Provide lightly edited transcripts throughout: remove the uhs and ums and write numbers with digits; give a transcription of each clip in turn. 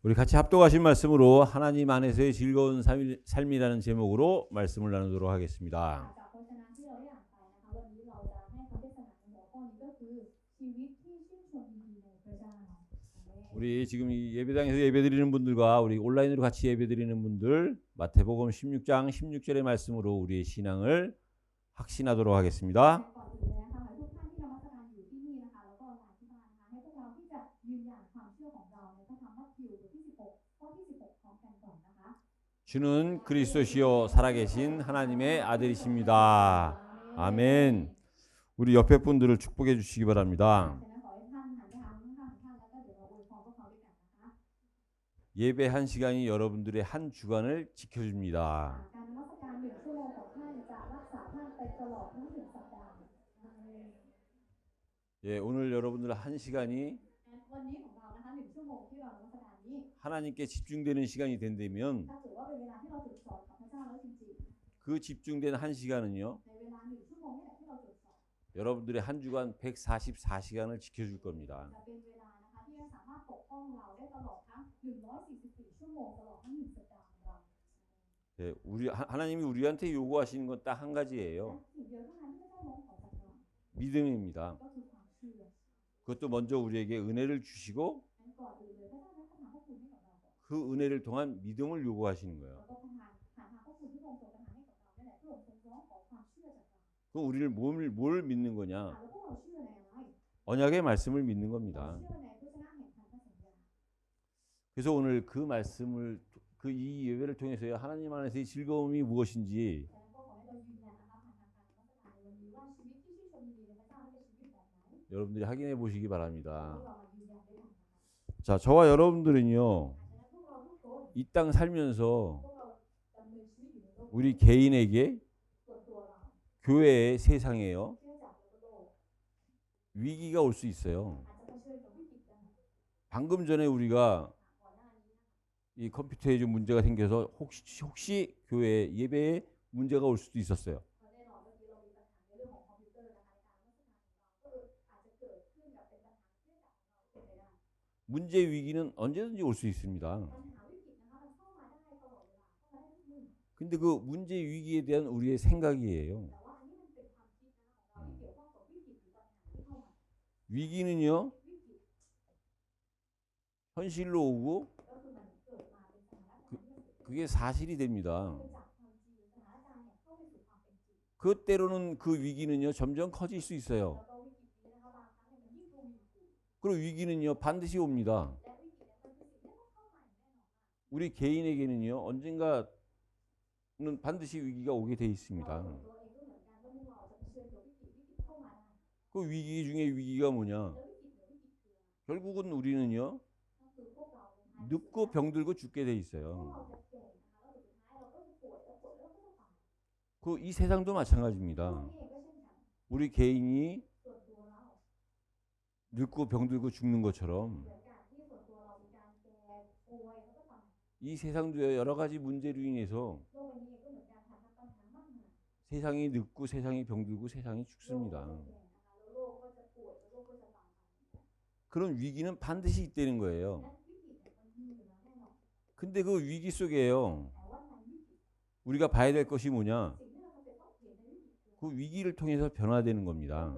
우리 같이 합독하신 말씀으로 하나님 안에서의 즐거운 삶이라는 제목으로 말씀을 나누도록 하겠습니다. 우리 지금 이 예배당에서 예배드리는 분들과 우리 온라인으로 같이 예배드리는 분들 마태복음 16장 16절의 말씀으로 우리의 신앙을 확신하도록 하겠습니다. 주는 그리스도시요 살아계신 하나님의 아들이십니다. 아멘. 우리 옆에 분들을 축복해 주시기 바랍니다. 예배 한 시간이 여러분들의 한 주간을 지켜줍니다. 예, 오늘 여러분들 한 시간이 하나님께 집중되는 시간이 된다면 그 집중된 한 시간은요 여러분들의 한 주간 144시간을 지켜줄 겁니다. 네, 하나님이 우리한테 요구하시는 건 딱 한 가지예요. 믿음입니다. 그것도 먼저 우리에게 은혜를 주시고 그 은혜를 통한 믿음을 요구하시는 거예요. 그럼 우리는 뭘 믿는 거냐? 언약의 말씀을 믿는 겁니다. 그래서 오늘 그 말씀을 이 예배를 통해서 하나님 안에서의 즐거움이 무엇인지 여러분들이 확인해 보시기 바랍니다. 자, 저와 여러분들은요 이 땅 살면서 우리 개인에게 교회에 세상에요 위기가 올 수 있어요. 방금 전에 우리가 이 컴퓨터에 좀 문제가 생겨서 혹시 교회 예배에 문제가 올 수도 있었어요. 문제 위기는 언제든지 올 수 있습니다. 근데 그 문제 위기에 대한 우리의 생각이에요. 위기는요 현실로 오고 그게 사실이 됩니다. 그 때로는 그 위기는요 점점 커질 수 있어요. 그리고 위기는요 반드시 옵니다. 우리 개인에게는요 언젠가는 반드시 위기가 오게 돼 있습니다. 그 위기 중에 위기가 뭐냐? 결국은 우리는요 늙고 병들고 죽게 돼 있어요. 이 세상도 마찬가지입니다. 우리 개인이 늙고 병들고 죽는 것처럼 이 세상도 여러 가지 문제로 인해서 세상이 늙고 세상이 병들고 세상이 죽습니다. 그런 위기는 반드시 있다는 거예요. 근데 그 위기 속에요 우리가 봐야 될 것이 뭐냐? 그 위기를 통해서 변화되는 겁니다.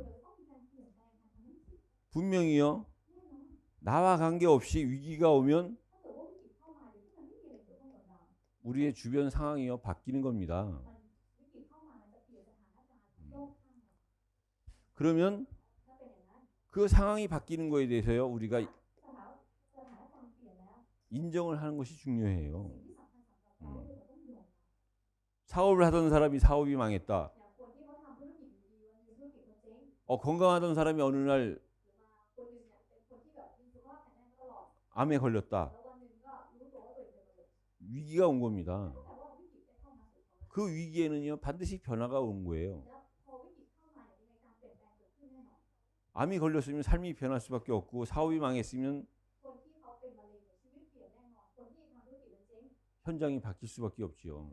분명히요 나와 관계없이 위기가 오면 우리의 주변 상황이요 바뀌는 겁니다. 그러면 그 상황이 바뀌는 거에 대해서요 우리가 인정을 하는 것이 중요해요. 사업을 하던 사람이 사업이 망했다. 건강하던 사람이 어느 날 암에 걸렸다. 위기가 온 겁니다. 그 위기에는요 반드시 변화가 온 거예요. 암이 걸렸으면 삶이 변할 수밖에 없고 사업이 망했으면 현장이 바뀔 수밖에 없지요.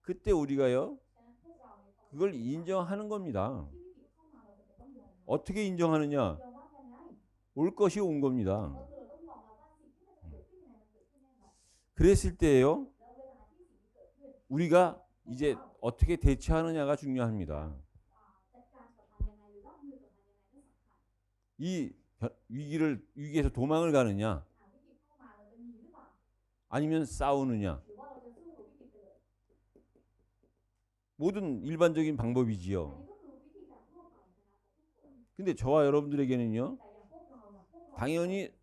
그때 우리가요 그걸 인정하는 겁니다. 어떻게 인정하느냐? 올 것이 온 겁니다. 그랬을 때예요. 우리가 이제 어떻게 대처하느냐가 중요합니다. 이 위기에서 도망을 가느냐, 아니면 싸우느냐. 모든 일반적인 방법이지요. 근데 저와 여러분들에게는요, 당연히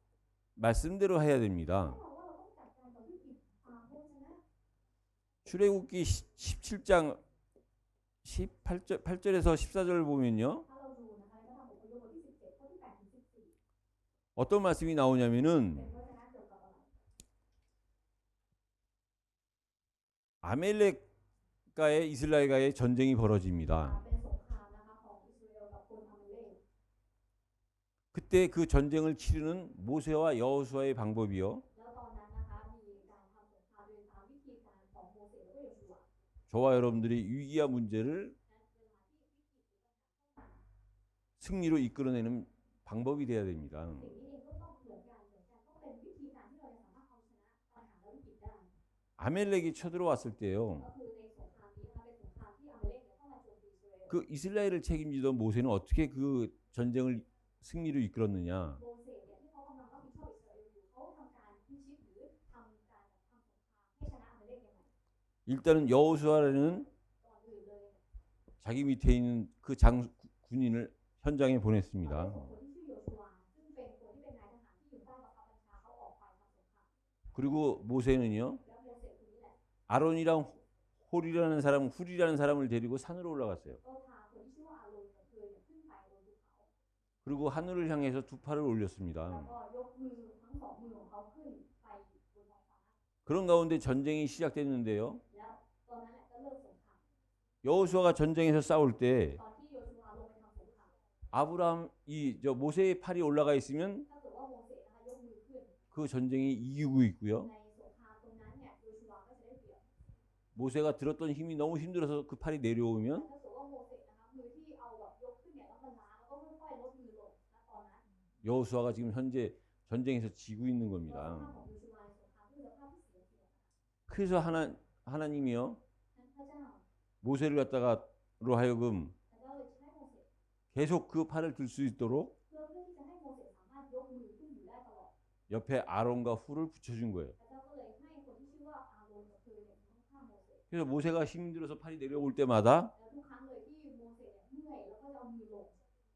말씀대로 해야 됩니다. 출애굽기 17장 8절에서 14절을 보면요, 어떤 말씀이 나오냐면은 아멜렉과의 이스라엘과의 전쟁이 벌어집니다. 그때 그 전쟁을 치르는 모세와 여호수아의 방법이요, 저와 여러분들이 위기와 문제를 승리로 이끌어내는 방법이 되어야 됩니다. 아멜렉이 쳐들어왔을 때요, 그 이스라엘을 책임지던 모세는 어떻게 그 전쟁을 승리로 이끌었느냐. 일단은 여호수아라는 자기 밑에 있는 그 군인을 현장에 보냈습니다. 그리고 모세는요, 아론이랑 홀이라는 사람, 훌이라는 사람을 데리고 산으로 올라갔어요. 그리고 하늘을 향해서 두 팔을 올렸습니다. 그런 가운데 전쟁이 시작됐는데요, 여호수아가 전쟁에서 싸울 때 모세의 팔이 올라가 있으면 그 전쟁이 이기고 있고요, 모세가 들었던 힘이 너무 힘들어서 그 팔이 내려오면 여호수아가 지금 현재 전쟁에서 지고 있는 겁니다. 그래서 하나님이요, 모세를 갖다가로 하여금 계속 그 팔을 들 수 있도록 옆에 아론과 훌을 붙여준 거예요. 그래서 모세가 힘들어서 팔이 내려올 때마다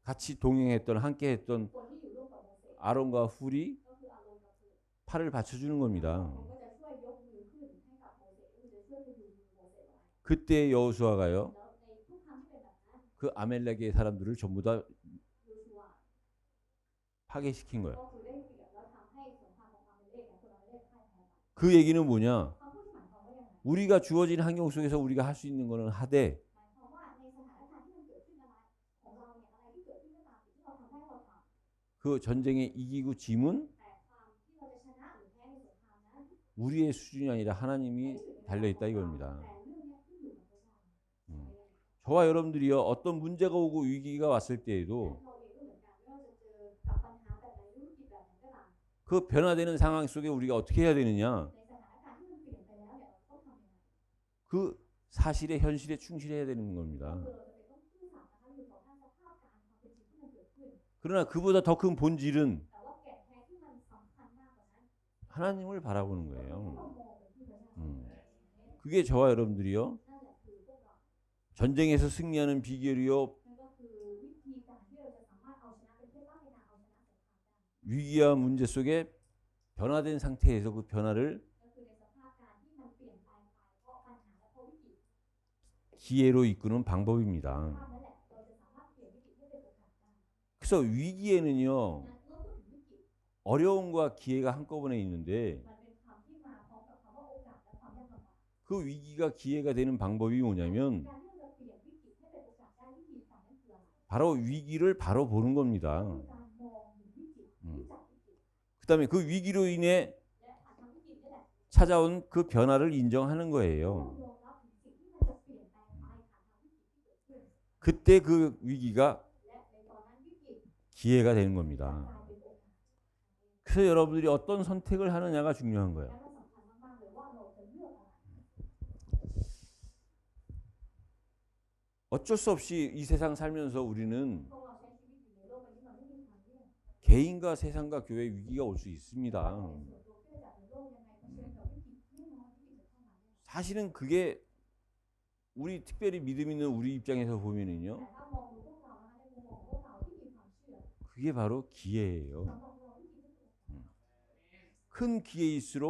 같이 동행했던, 함께했던 아론과 훌이 팔을 받쳐주는 겁니다. 그때 여호수아가요, 그 아멜렉의 사람들을 전부 다 파괴시킨 거예요. 그 얘기는 뭐냐? 우리가 주어진 환경 속에서 우리가 할 수 있는 거는 하되, 그 전쟁에 이기고 짐은 우리의 수준이 아니라 하나님이 달려있다 이겁니다. 저와 여러분들이요, 어떤 문제가 오고 위기가 왔을 때에도 그 변화되는 상황 속에 우리가 어떻게 해야 되느냐, 그 사실의 현실에 충실해야 되는 겁니다. 그러나 그보다 더 큰 본질은 하나님을 바라보는 거예요. 그게 저와 여러분들이요, 전쟁에서 승리하는 비결이요, 위기와 문제 속에 변화된 상태에서 그 변화를 기회로 이끄는 방법입니다. 그래서 위기에는요, 어려움과 기회가 한꺼번에 있는데 그 위기가 기회가 되는 방법이 뭐냐면 바로 위기를 바로 보는 겁니다. 그 다음에 그 위기로 인해 찾아온 그 변화를 인정하는 거예요. 그때 그 위기가 기회가 되는 겁니다. 그래서 여러분들이 어떤 선택을 하느냐가 중요한 거예요. 어쩔 수 없이 이 세상 살면서 우리는 พวกเราใช้ชีวิตอยู่ในโลกใบนี้มันไม่มีทางเลือก 개인과 세상과 교회 위기가 올 수 있습니다. ในส่วนตัวเพื่อจะในโลกยังไงเผชิญกับวิกฤตแน่นอนวิกฤตจะเข้ามาแน่ 사실은 그게 우리 특별히 믿음 있는 우리 입장에서 보면은요. แต่ถ้ามองดูพวกเรานะคะในมุมมองของพวกเราที่มีความเชื่อ 그게 바로 기회예요. สำหรับเราวิกฤตที่เกิด 큰 기회일수록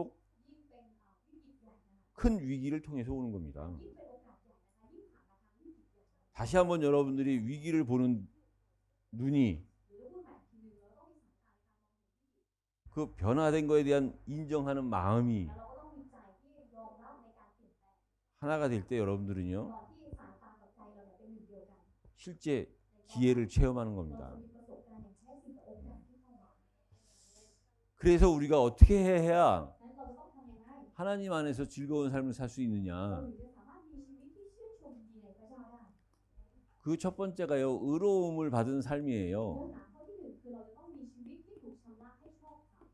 ยิ่งเป็นวิกฤตใหญ่นะคะ 큰 위기를 통해서 오는 겁니다. ยิ่งเป็นโอกาสใหญ่นะคะยิ่งผ่านมาทางวิกฤตใหญ่ 다시 한번 여러분들이 위기를 보는 눈이 หรือพูดใหม่อีกทีหนึงเราต้องมีสายตาในการมองเห็นวิกฤต 그 변화된 거에 대한 인정하는 마음이 แล้วเราก็ต้องมีใจที่ยอมรับในการเปลี่ยนแปลง 하나가 될 때 여러분들은요. ก่อนที่สายตากับใจเราเนี่ยเป็นหนึ่งเดียวกัน 실제 기회를 체험하는 เรา 겁니다. จะมีประสบการณ์อย่างแท้จริงกับโอกาสที่เข้ามา 그래서 우리가 어떻게 해야 นั้นเราจะต้องทำยังไง 하나님 안에서 즐거운 삶을 살 수 เรา 있느냐? ถึงจะสามารถมีชีวิตที่ชื่นชมยินดีในพระเจ้าได้ 그 첫 번째가요. 의로움을 받은 เนื้อ 삶이에요. หาข้อที่หนึ่งคือเราจะต้องมีชีวิตที่ถูกชำระให้ชอบธรรม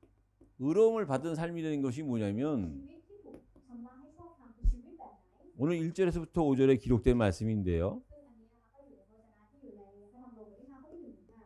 의로움을 받은 삶이라는 것이 ชี 뭐냐면 วิตที่ถูกชำระให้ชอบธรรมคือชีวิตแบบไหน 오늘 1절에서부터 5절에 기록된 말씀인데요. ซึ่งอันนี้นะคะก็อยู่ในพระวจนะที่อยู่ในพระธรรมโลกบทที่ 5 ข้อที่ 1 ถึง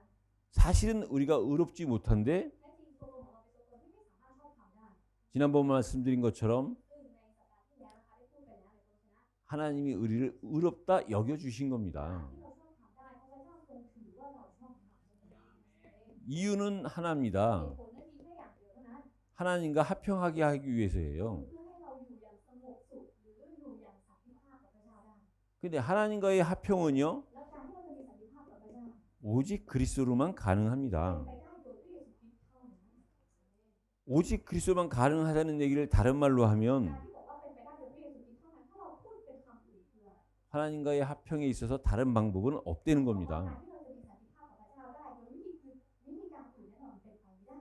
5 사실은 우리가 의롭지 못한데 แท้จริงตัวตนของเราเป็นตัวตนที่ไม่สามารถชอบธรรมได้ 지난번 말씀드린 것처럼 ซึ่งในสัปดาห์ที่แล้วนะคะได้พูดไปแล้วในพระวจนะ 하나님이 우리를 의롭다 여겨 주신 겁니다. ที่เราชอบธรรมได้เพราะพระเจ้าทรงถือว่าเราชอบธรรม 이유는 เห 하나입니다. ตุผลนั้นมีแค่อย่างเดียวเท่านั้น 하나님과 합평하게 하기 위해서예요. เพื่อให้เราอยู่อย่างสงบสุขหรืออยู่อย่างสันติภาพกับพระเจ้าได้ 근데 하나님과의 합평은요. แล้วการที่เราจะมีสันติภาพกับพระเจ้า 오직 그리스도로만 เป็น 가능합니다. ไปได้โดยพระเยซูคริสต์เท่านั้น 오직 그리스도만 가능하다는 얘기를 다른 말로 การ 하면 ที่บอกว่าเป็นไปได้โดยพระเยซูคริสต์เท่านั้นถ้าเราพูดเป็นคำอื่นคืออะไร 하나님과의 합평에 있어서 다른 방법은 없다는 เพราะว่า 겁니다. การที่เราจะมีสันติภาพกับพระเจ้าได้โดยวิธีการอื่นแน่นอนเป็นไปไม่ได้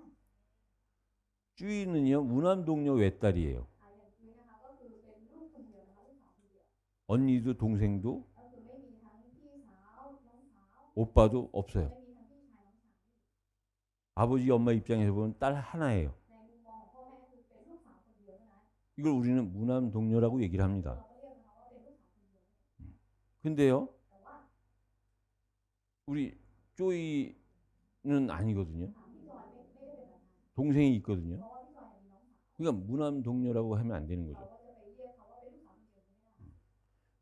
주인은요 무남동녀 외딸이에요. อย่างนี้นะคะก็คือเป็นลูกคนเดียวนะคะลูกสาวคนเดียว 언니도 동생도 ก็คือไม่มีทั้งพี่สาวน้องสาว 오빠도 없어요. ไม่มีทั้งพี่ชายน้องชาย 아버지 엄마 입장에서 보면 딸 하나예요. ในมุมมองของพ่อแม่คือเป็นลูกสาวคนเดียวเท่านั้น 이걸 우리는 무남동녀라고 얘기를 เรา 합니다. ก็เรียกนะคะว่าเป็นลูกสาวคนเดียว 근데요 แต่ว่า 우리 쪼이는 아니거든요. ถามพี่จอยไม่ได้เป็นแบบนั้น 동생이 있거든요. เพราะว่าพี่จอยมีน้องสาว 그러니까 무남동녀라고 하면 안 되는 เรา 거죠. ก็จะไปเรียกเขาว่าเป็นลูกสาวคนเดียวไม่ได้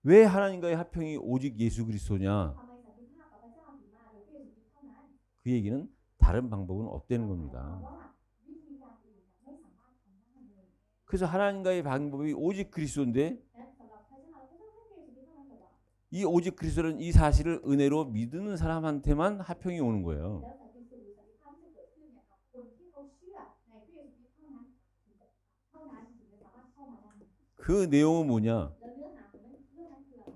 왜 하나님과의 합평이 오직 예수 그리스도냐? ทำไมสันติภาพกับพระเจ้าถึงมาโดยพระเยซูคริสต์เท่านั้น 그 얘기는 다른 방법은 없다는 เพราะ 겁니다. ว่าวิธีการอื่นไม่สามารถทำได้เลย 그래서 하나님과의 방법이 오직 그리스도인데 และสำหรับพระเจ้าพระเจ้าให้พระเยซูคริสต์เท่านั้นเถิด 이 오직 그리스도는 이 사실을 은혜로 믿는 사람한테만 합평이 오는 거예요. แล้วสันติสุขหรือสันติภาพที่จะเกิดขึ้นเนี่ยกับคนที่เขาเชื่อในพระเยซูคริสต์เท่านั้นถึงจะสามารถเข้ามาได้ 그 내용은 뭐냐? แล้วเนื้อหาของเรื่องนั้นคืออะไร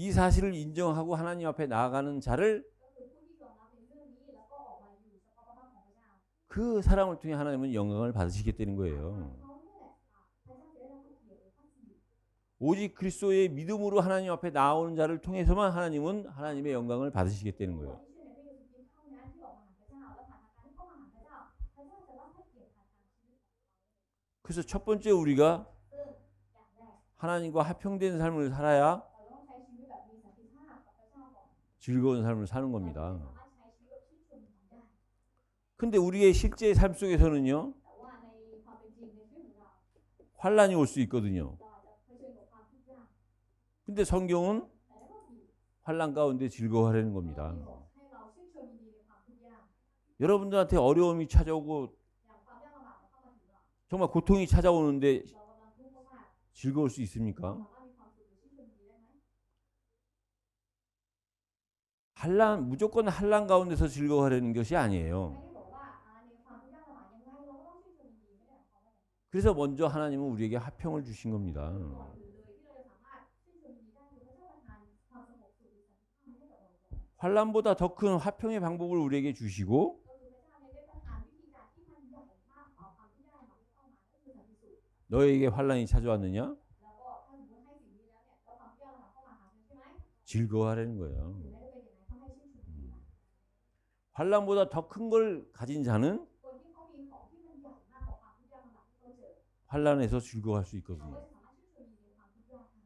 이 사실을 인정하고 하나님 앞에 나아가는 자를 ก็คือผู้ที่ยอมรับในเรื่องนี้แล้วก็ออกมาอยู่เฉพาะพระพักของพระเจ้า 그 사람을 통해 하나님은 영광을 받으시겠다는 거예요. เขาเนี่ยพระเจ้าจะได้รับเกียรติพระสิริ 오직 그리스도의 믿음으로 하나님 앞에 나오는 자를 통해서만 하나님은 하나님의 영광을 받으시겠다는 คน 거예요. ที่เชื่อในพระเยซูคริสต์เท่านั้นที่ออกมาหาพระเจ้าและผ่านทางการที่เข้ามาหาพระเจ้าพระเจ้าจะรับให้เกียรติผ่านทางชีวิต 그래서 첫 번째 우리가 ซึ่งอย่างแรก 하나님과 합평된 삶을 살아야 เราต้องใช้ชีวิตแบบมีสันติภาพกับพระเจ้าก่อน 즐거운 삶을 사는 เรา 겁니다. สามารถใช้ชีวิตแบบชื่นชมยินดีได้ 근데 우리의 실제 삶 속에서는요. แต่ว่าในความเป็นจริงในชีวิตของเรา 환란이 올 수 있거든요. เราอาจจะเผชิญกับความทุกข์ยาก 근데 성경은 แต่ในข้อที่ 환란 가운데 즐거워하려는 ที่ 겁니다. บอกให้เราชื่นชมยินดีในความทุกข์ยาก 여러분들한테 어려움이 찾아오고 อย่างความยากลำบากมันเข้ามาถึงเรา 정말 고통이 찾아오는데 เรากำลังทุกข์มาก 즐거울 수 ๆ 있습니까? สามารถมีความสุขหรือชื่นชมยินดีได้ไหม 환란 무조건 환란 가운데서 즐거워하려는 것이 ไม่ 아니에요. ได้บอกว่าในความทุกข์ยากลำบากยังไงเราก็ต้องชื่นชมยินดีไม่ได้หมายความว่าอย่างนั้น 그래서 먼저 하나님은 우리에게 합평을 주신 겁니다. ก่อนอื่นเลยที่เราจะสามารถชื่นชมยินดีได้คือพระเจ้าประทานความสงบสุขหรือสันติภาพให้กับเราก่อน 환란보다 더 큰 화평의 방법을 우리에게 주시고 ก็คือพระเจ้าเนี่ยได้ประทานวิธีการที่มันใหญ่มากกว่าความทุกข์ยากลำบากที่เข้ามาก็คือสันติสุข 너에게 환란이 찾아왔느냐? แล้วก็ถ้าสมมติให้สิ่งนี้แล้วเนี่ยแล้วความทุกข์ยากลำบากเข้ามาหาฉันใช่ไหม 즐거워하려는 거예요. ถึงแม้จะเป็นอย่างไรก็ให้ชื่นชมยินดี 환란보다 더 큰 걸 가진 자는 คนที่เขามีของที่มันใหญ่มากกว่าความทุกข์ยากลำบากที่เขาเจอ 환란에서 즐거워할 수 เขา 있거든요. ก็สามารถชื่นชมยินดีในความทุกข์ยากได้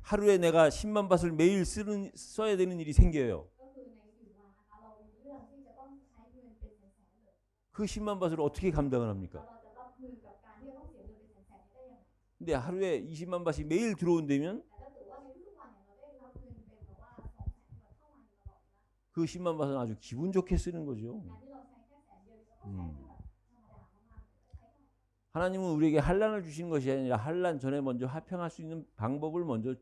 하루에 내가 10만 밭을 매일 써야 되는 일이 생겨요. ก็คือใน1 วันนะคะเรามีเรื่องที่จะต้องใช้เงินเป็นแสนๆเลย 그 10만 밭을 어떻게 감당을 แล้ว 합니까? เราจะรับมือกับการที่จะต้องเสียเงินเป็นแสนๆนี้ได้ยังไง 근데 하루에 20만 밭이 매일 들어온다면 แต่ถ้าเกิดว่าในทุกๆวันเนี่ยเราได้รับเงินเป็นแบบว่า200,000ที่มันเข้ามาอยู่ตลอดเวลา 그 10만 밭은 아주 기분 좋게 쓰는 거죠. การที่เราใช้แค่แสนเดียวเราก็ใช้แค่แบบธรรมดามากๆใช้ได้ 하나님은 우리에게 환난을 주신 것이 아니라 환난 전에 먼저 화평할 수 있는 방법을 먼저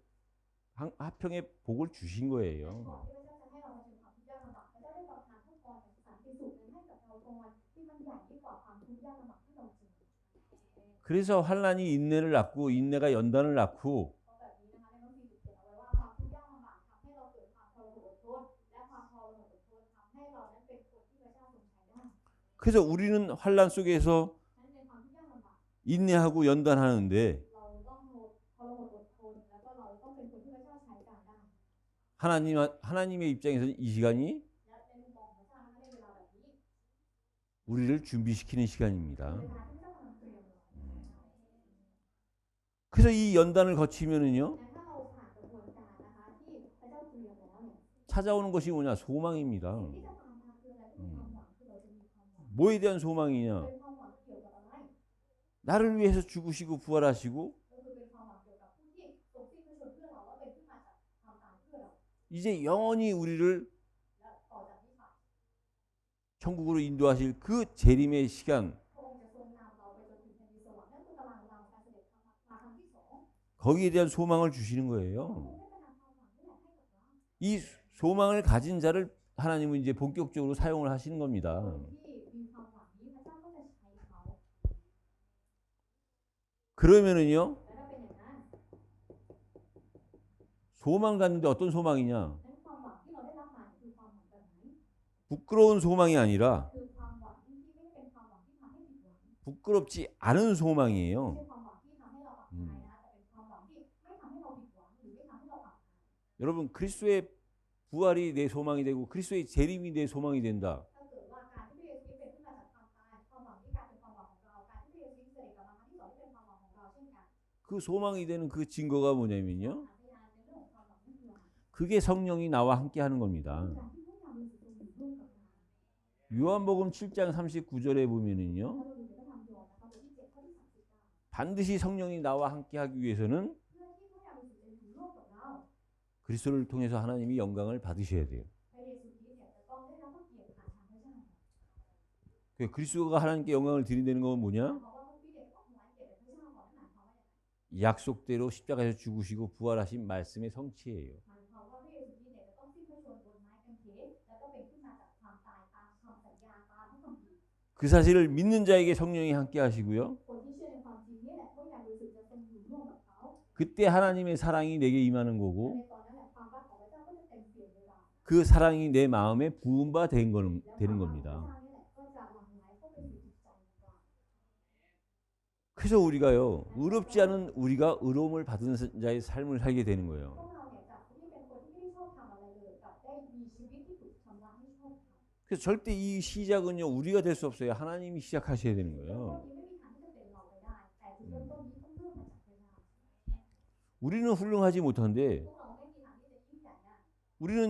화평의 복을 주신 ก่อน 거예요. ที่พระเจ้าจะให้เรามาถึงความทุกข์ยากลำบากพระเจ้าได้ประทานพระพรแห่งสันติสุขนั้นให้กับเราก่อนที่มันใหญ่ยิ่งกว่าความทุกข์ยากลำบากที่เราเจอ 그래서 환난이 인내를 낳고 인내가 연단을 낳고 เพราะแบบนี้นะคะในหนังสือเขียนเอาไว้ว่าความทุกข์ยากลำบากทำให้เราเกิดความทรหดอดทนและความทรหดอดทนทำให้เรานั้นเป็นคนที่พระเจ้าทรงใช้ได้ 그래서 우리는 환난 속에서 นั้นในความทุกข์ยากลำบาก 인내하고 연단하는데 เราต้องทรหดอดทนแล้วก็เราต้องเป็นคนที่พระเจ้าใช้การได้ 하나님의 입장에서는 이 시간이 และในมุมมองของพระเจ้านะคะในเวลาแบบนี้ 우리를 준비시키는 시간입니다. เวลาที่พระเจ้ากำลังเตรียมเรา 그래서 이 연단을 거치면은요 แต่ถ้าเราผ่านกระบวนการนะคะที่พระเจ้าเตรียมแล้วเนี่ย 찾아오는 것이 뭐냐? 소망입니다. สิ่งที่จะตามมาคืออะไรคือความหวังคือเราจะมีความหวัง 뭐에 대한 소망이냐? เป็นความหวังเกี่ยวกับอะไร 나를 위해서 죽으시고 부활하시고 ก็คือเป็นความหวังเกี่ยวกับผู้ที่ทรงสิ้นพระชนม์เพื่อเราและเป็นขึ้นมาจากความตายเพื่อเรา 이제 영원히 우리를 และต่อจากนี้ไป 천국으로 인도하실 그 재림의 시간 พระองค์จะทรงนำเราไปจนถึงแผ่นดินสวรรค์นั่นคือกำลังเราการเสด็จมาครั้งที่ 2 거기에 대한 소망을 주시는 พระ 거예요. องค์ได้ประทานความหวังนี่แหละให้กับเรา 이 소망을 가진 자를 하나님은 이제 본격적으로 사용을 하시는 ค 겁니다. นที่มีความหวังนี้พระเจ้าก็จะใช้เขา 그러면은요 และถ้าเป็นอย่างนั้น 소망 갖는데 어떤 소망이냐? นั้นความหวังที่เราได้รับมาคือความหวังแบบไหน 부끄러운 소망이 아니라 คือความหวังที่ไม่ได้เป็นความหวังที่ทำให้ผิดหวัง 부끄럽지 않은 ไม่ 소망이에요. ใช่ความหวังที่ทำให้เราอับอายนะคะแต่เป็นความหวังที่ไม่ทำให้เราผิดหวังหรือไม่ทำให้เราอับอาย 여러분 그리스도의 부활이 내 소망이 되고 그리스도의 재림이 내 소망이 된다. ถ้าเกิดว่าการที่พระเยซูคริสต์เป็นขึ้นมาจากความตายความหวังที่กลายเป็นความหวังของเราการที่พระเยซูคริสต์เสด็จกลับมาครั้งที่ 2ที่เป็นความหวังของเราเช่นกัน 그 소망이 되는 그 증거가 뭐냐면요. พยานในเรื่องของความหวังนั่นคืออะไร 그게 성령이 나와 함께 하는 겁니다. คือการที่พระยาบริสุทธิ์ทรงอยู่ร่วมกับเรา 요한복음 7장 39절에 보면은요. ถ้าเราดูในพระธรรมโยมนะคะบทที่ 7 ข้อที่ 39 반드시 성령이 나와 함께 하기 위해서는 เพื่อที่พระยาบริสุทธิ์จะอยู่ร่วมกับเรา 그리스도를 통해서 하나님이 영광을 받으셔야 돼요. พระเยซูคริสต์เนี่ยจะต้องได้รับพระเกียรติผ่านทางพระเจ้า 그 그리스도가 하나님께 영광을 드린다는 건 뭐냐? เพราะว่าพระคริสต์เนี่ยต้องถวายเกียรติแด่พระเจ้าก่อนนั่นหมายความว่าอย่างไร 약속대로 십자가에서 죽으시고 부활하신 말씀의 성취예요. หมายความว่าพระเยซูคริสต์เนี่ยจะต้องสิ้นพระชนม์บนไม้กางเขนแล้วก็เป็นขึ้นมาจากความตายตามคำสัญญาตามพระคัมภีร์ 그 사실을 믿는 자에게 성령이 함께 하시고요. คนที่เชื่อในความจริงนี่แหละพระยาบริสุทธิ์จะทรงอยู่ร่วมกับเขา 그때 하나님의 사랑이 내게 임하는 และ 거고 ในตอนนั้นแหละความรักของพระเจ้าก็จะเต็มเปี่ยมในเรา 그 사랑이 내 마음에 부은 바 되는 แล้วความ 되는 รักของพระ 겁니다. เจ้านี่แหละก็จะหลั่งไหลเข้าไปสู่จิตใจของเรา 그래서 우리가요 의롭지 않은 우리가 의로움을 받은 자의 삶을 살게 되는 พว 거예요. กเราเนี่ยจากที่เป็นคนที่ไม่ได้ชอบทำอะไรเลยกลับได้มีชีวิตที่ถูกชำระให้ชอบธรรม 그래서 절대 이 시작은요 우리가 될 수 없어요. 하나님이 시작하셔야 되는 เริ่มต้น 거예요. นี้ไม่มีทางที่จะเป็นเราไปได้แต่จุดเริ่มต้นนี้ต้องเริ่มมาจากพระเจ้า 우리는 훌륭하지 못한데 พวกเราไม่มีทางที่จะยิ่งใหญ่ได้ 우리는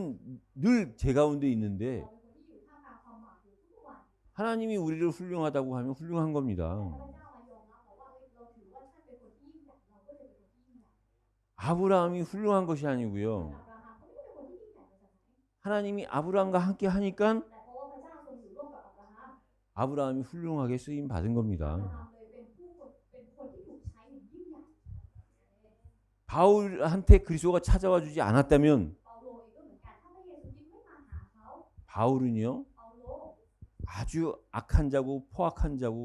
늘 제 가운데 있는데 เราเป็นคนที่อยู่ท่ามกลางความบาปอยู่ทุกวัน 하나님이 우리를 훌륭하다고 하면 훌륭한 แต่ 겁니다. พระเจ้ามายอมรับเราว่าเราถือว่าท่านเป็นคนที่ยิ่งใหญ่เราก็จะเป็นคนที่ยิ่งใหญ่ 아브라함이 훌륭한 것이 아니고요. อับราฮัมเขาไม่ได้เป็นคนที่ยิ่งใหญ่มาจากไหน 하나님이 아브라함과 함께 하니까 แต่เพราะว่าพระเจ้าทรงอยู่ร่วมกับอับราฮัม 아브라함이 훌륭하게 쓰임 받은 อับ 겁니다. ราฮัมเลยเป็นคนที่ถูกใช้อย่างยิ่งใหญ่ 바울한테 그리스도가 찾아와 주지 않았다면 เปาโลเองก็เหมือนกันถ้าพระเยซูคริสต์ไม่มาหาเขา 바울은요 เปาโล 아주 악한 자고 포악한 자고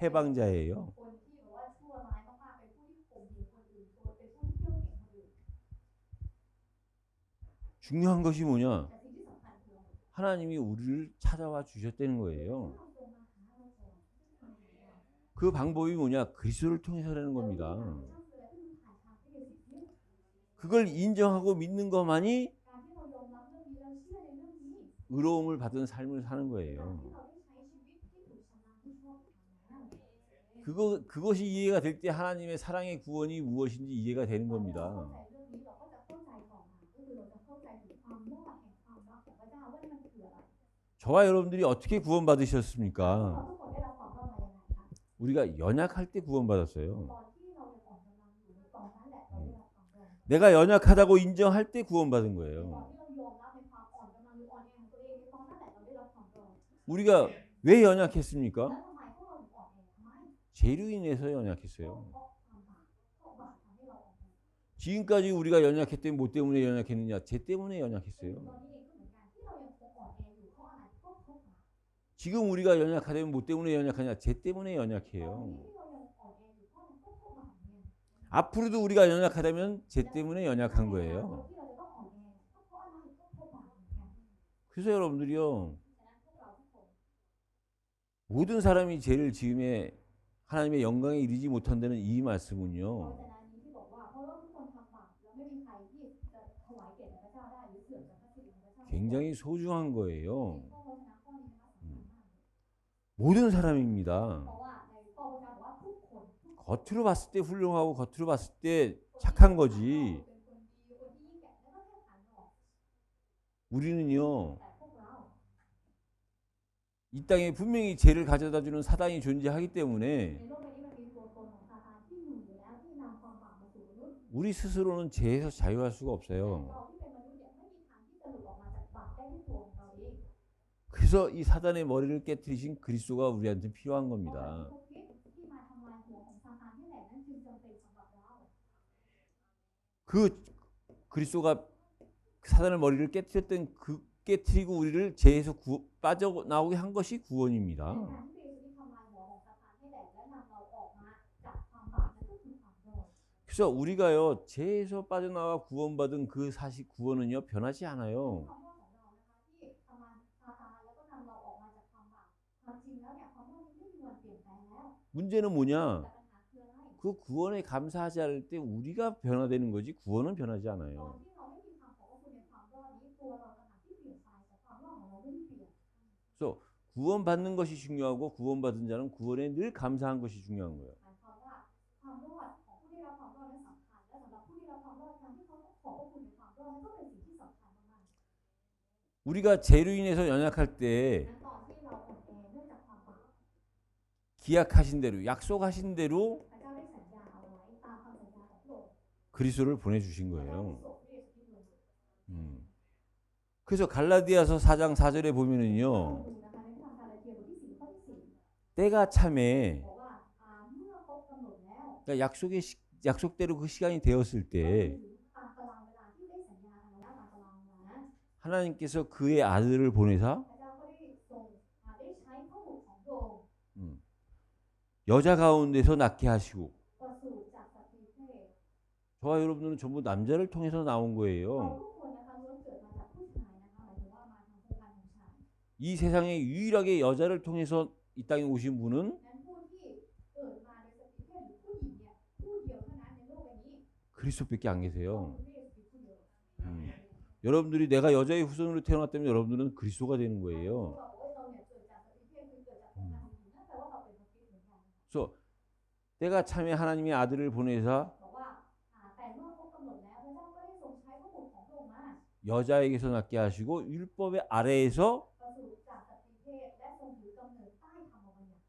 해방자예요. คนที่แบบว่าชั่วร้ายมากๆเป็นผู้ที่ข่มเหงคนอื่นเป็นผู้ที่เที่ยวเก่งคนอื่น 중요한 것이 뭐냐? แต่สิ่งที่สำคัญคืออะไร 하나님이 우리를 찾아와 주셨다는 거예요. เราทรงมาหาเราก่อน 그 방법이 뭐냐? 그리스도를 통해서라는 겁니다. พระเจ้าคืออะไรก็คือผ่านทางพระเยซูคริสต์ 그걸 인정하고 믿는 것만이 การที่เรายอมรับเรื่องนี้เราเชื่อในเรื่องนี้ 의로움을 받은 삶을 사는 การ 거예요. ที่เราได้ใช้ชีวิตที่ถูกชำระให้ชอบธรรมแล้ว 그것이 이해가 될 때 하나님의 사랑의 구원이 무엇인지 이해가 되는 เราเข้า 겁니다. ใจเรื่องนี้เราก็จะ 저와 여러분들이 어떻게 พวก 구원받으셨습니까? เราทุกคนได้รับความรอดมายังไงคะ 우리가 연약할 때 구원받았어요. ตอนที่เรายังอ่อนกำลังอยู่ในตอนนั้นแหละเราได้รับความรอด 내가 연약하다고 인정할 때 구원받은 ตอน 거예요. ที่เรายอมรับในความอ่อนกำลังหรืออ่อนแอของตัวเองในตอนนั้นแหละเราได้รับความรอด 우리가 왜 แล้ว 연약했습니까? ทำไมพวกเราถึงอ่อนแอทำไม 죄로 인해서 เพราะ 연약했어요. ความบาปเพราะบาปทำให้เราอ่อนแอ 지금까지 우리가 연약했더니 뭐 때문에 연약했느냐? 죄 때문에 ตอน 연약했어요. นี้เองก็เหมือนกันที่เรายังคงอ่อนแออยู่เพราะอะไรก็เพราะบาป 지금 우리가 연약하다면 뭐 때문에 연약하냐? 죄 때문에 ตอนนี้ 연약해요. ที่เรายังอ่อนแออยู่เพราะอะไรก็เพราะบาปเนี่ย 앞으로도 우리가 연약하다면 죄 때문에 연약한 ที่ 거예요. เราจะต้องอ่อนแอก็เพราะอะไรก็เพราะบาปเหมือนกัน 그래서 여러분들이요, ฉะนั้นพวกเราทุกคน 모든 사람이 죄를 지음에 하나님의 영광에 이르지 못한다는 이 เพราะ 말씀은요, ฉะนั้นนี้ที่บอกว่าเพราะว่าทุกคนทำบาปแล้วไม่มีใครที่จะถวายเกียรติแด่พระเจ้าได้หรือเสื่อมจากพระสิริของพระเจ้า 굉장히 소중한 거예요. เพราะฉะนั้นข้อนี้นะคะสำคัญมาก 모든 사람입니다. เพราะว่าในข้อพระเจ้าบอกว่าทุกคน 겉으로 봤을 때 훌륭하고 겉으로 봤을 때 착한 거지. เป็นคนดีคนที่ยิ่งใหญ่แล้วก็แค่ผ่านออก 우리는요, แต่พวกเรา 이 땅에 분명히 죄를 가져다 주는 사단이 존재하기 ใน 때문에 โลกใบนี้มันมีตัวตนของซาตานที่อยู่อยู่แล้วที่นำความบาปมาสู่มนุษย์ 우리 스스로는 죄에서 자유할 수가 แต่ 없어요. เราที่เป็นมนุษย์เนี่ยไม่มีทางที่จะหลุดออกมาจากบาปได้ด้วยตัวของเราเอง 그래서 이 사단의 머리를 깨뜨리신 그리스도가 우리한테 필요한 เพราะ 겁니다. พวกคริสต์ที่มาทำลายหัวของซาตานนี่แหละนั่นจึงจำเป็นสำหรับเรา 그 그리스도가 사단의 머리를 깨뜨렸던 그 깨뜨리고 우리를 죄에서 빠져나오게 한 것이 ใน 구원입니다. การที่พระเยซูที่ทำลายหัวของซาตานให้แตกและนำเราออกมาจากความบาปนั่นก็คือความรอด 그래서 우리가요 죄에서 빠져나와 구원받은 그 사실 구원은요 변하지 ความ 않아요. รอดของเรานะคะที่ทำลายซาตานแล้วก็นำเราออกมาจากความบาปความจริงแล้วเนี่ยความรอดนี้ไม่มีวันเปลี่ยนแปลงแล้ว 문제는 แต่ 뭐냐? ปัญหาคืออะไร 그 구원에 감사하지 않을 때 우리가 변화되는 거지 구원은 변하지 ตอน 않아요. ที่เราไม่มีความขอบคุณในความรอดนี้ตัวเราต่างหากที่เปลี่ยนไปแต่ความรอดของเราไม่ได้เปลี่ยน 그래서 구원받는 것이 중요하고 구원받은 자는 구원에 늘 감사한 것이 중요한 거예요. หมายความว่าความรอดของผู้ได้รับความรอดนั้นสำคัญและสำหรับผู้ได้รับความรอดการที่เขาต้องขอบพระคุณในความรอดนั้นก็เป็นสิ่งที่สำคัญมาก 우리가 죄로 인해서 연약할 때 ๆนั้นตอนที่เราอ่อนแอเนื่องจากความบาป 기약하신 대로 약속하신 대로 พระเจ้าได้สัญญาเอาไว้ตามคำสัญญาของพระองค์ 그리스도를 보내주신 พระเจ้า 거예요. ได้ส่งพระเยซูคริสต์ลงมา 그래서 갈라디아서 4장 4절에 เรา 보면은요 ดูนะคะในพระธรรมกาลาเทียบทที่4ข้อที่ 때가 참에 4บอกว่าเมื่อครบกำหนดแล้ว 그러니까 약속대로 그 시간이 되었을 ก็ 때 คือตามตารางเวลาที่ได้สัญญากันแล้วตามตารางเวลานั้น 하나님께서 그의 아들을 보내사 พระเจ้าก็ได้ส่งได้ใช้พระบุตรของพระองค์ 여자 가운데서 낳게 하시고 ประสูติจากสตรีเพศ 저와 여러분들은 전부 남자를 통해서 나온 เรา 거예요. ทุกคนนะคะล้วนเกิดมาจากผู้ชายนะคะหมายถึงว่ามาทางพงศ์พันธ์ของชาย 이 세상에 유일하게 여자를 통해서 이 땅에 오신 분은 นั้นผู้ที่เกิดมาในสตรีเพศหรือผู้หญิงเนี่ยผู้เดียวเท่านั้นในโลกใบนี้ 그리스도밖에 안 ก็ 계세요. คือพระเยซูคริสต์ผู้เดียว 여러분들이 내가 여자의 후손으로 태어났다면 여러분들은 그리스도가 되는 เรา 거예요. บอกว่าเราเนี่ยเกิดจากสตรีเพศคือเกิดจากพงศ์พันธ์ของหญิงนั่นแปลว่าเราเป็นพระคริสต์เหมือนกัน 그래서 때가 참에 하나님의 아들을 보내사 บอกว่าแต่เมื่อครบกำหนดแล้วพระเจ้าก็ได้ทรงใช้พระบุตรของพระองค์มา 여자에게서 낳게 하시고 율법의 아래에서 ประสูติจากสตรีเพศและทรงถือกำเนิดใต้ธรรมบัญญัติ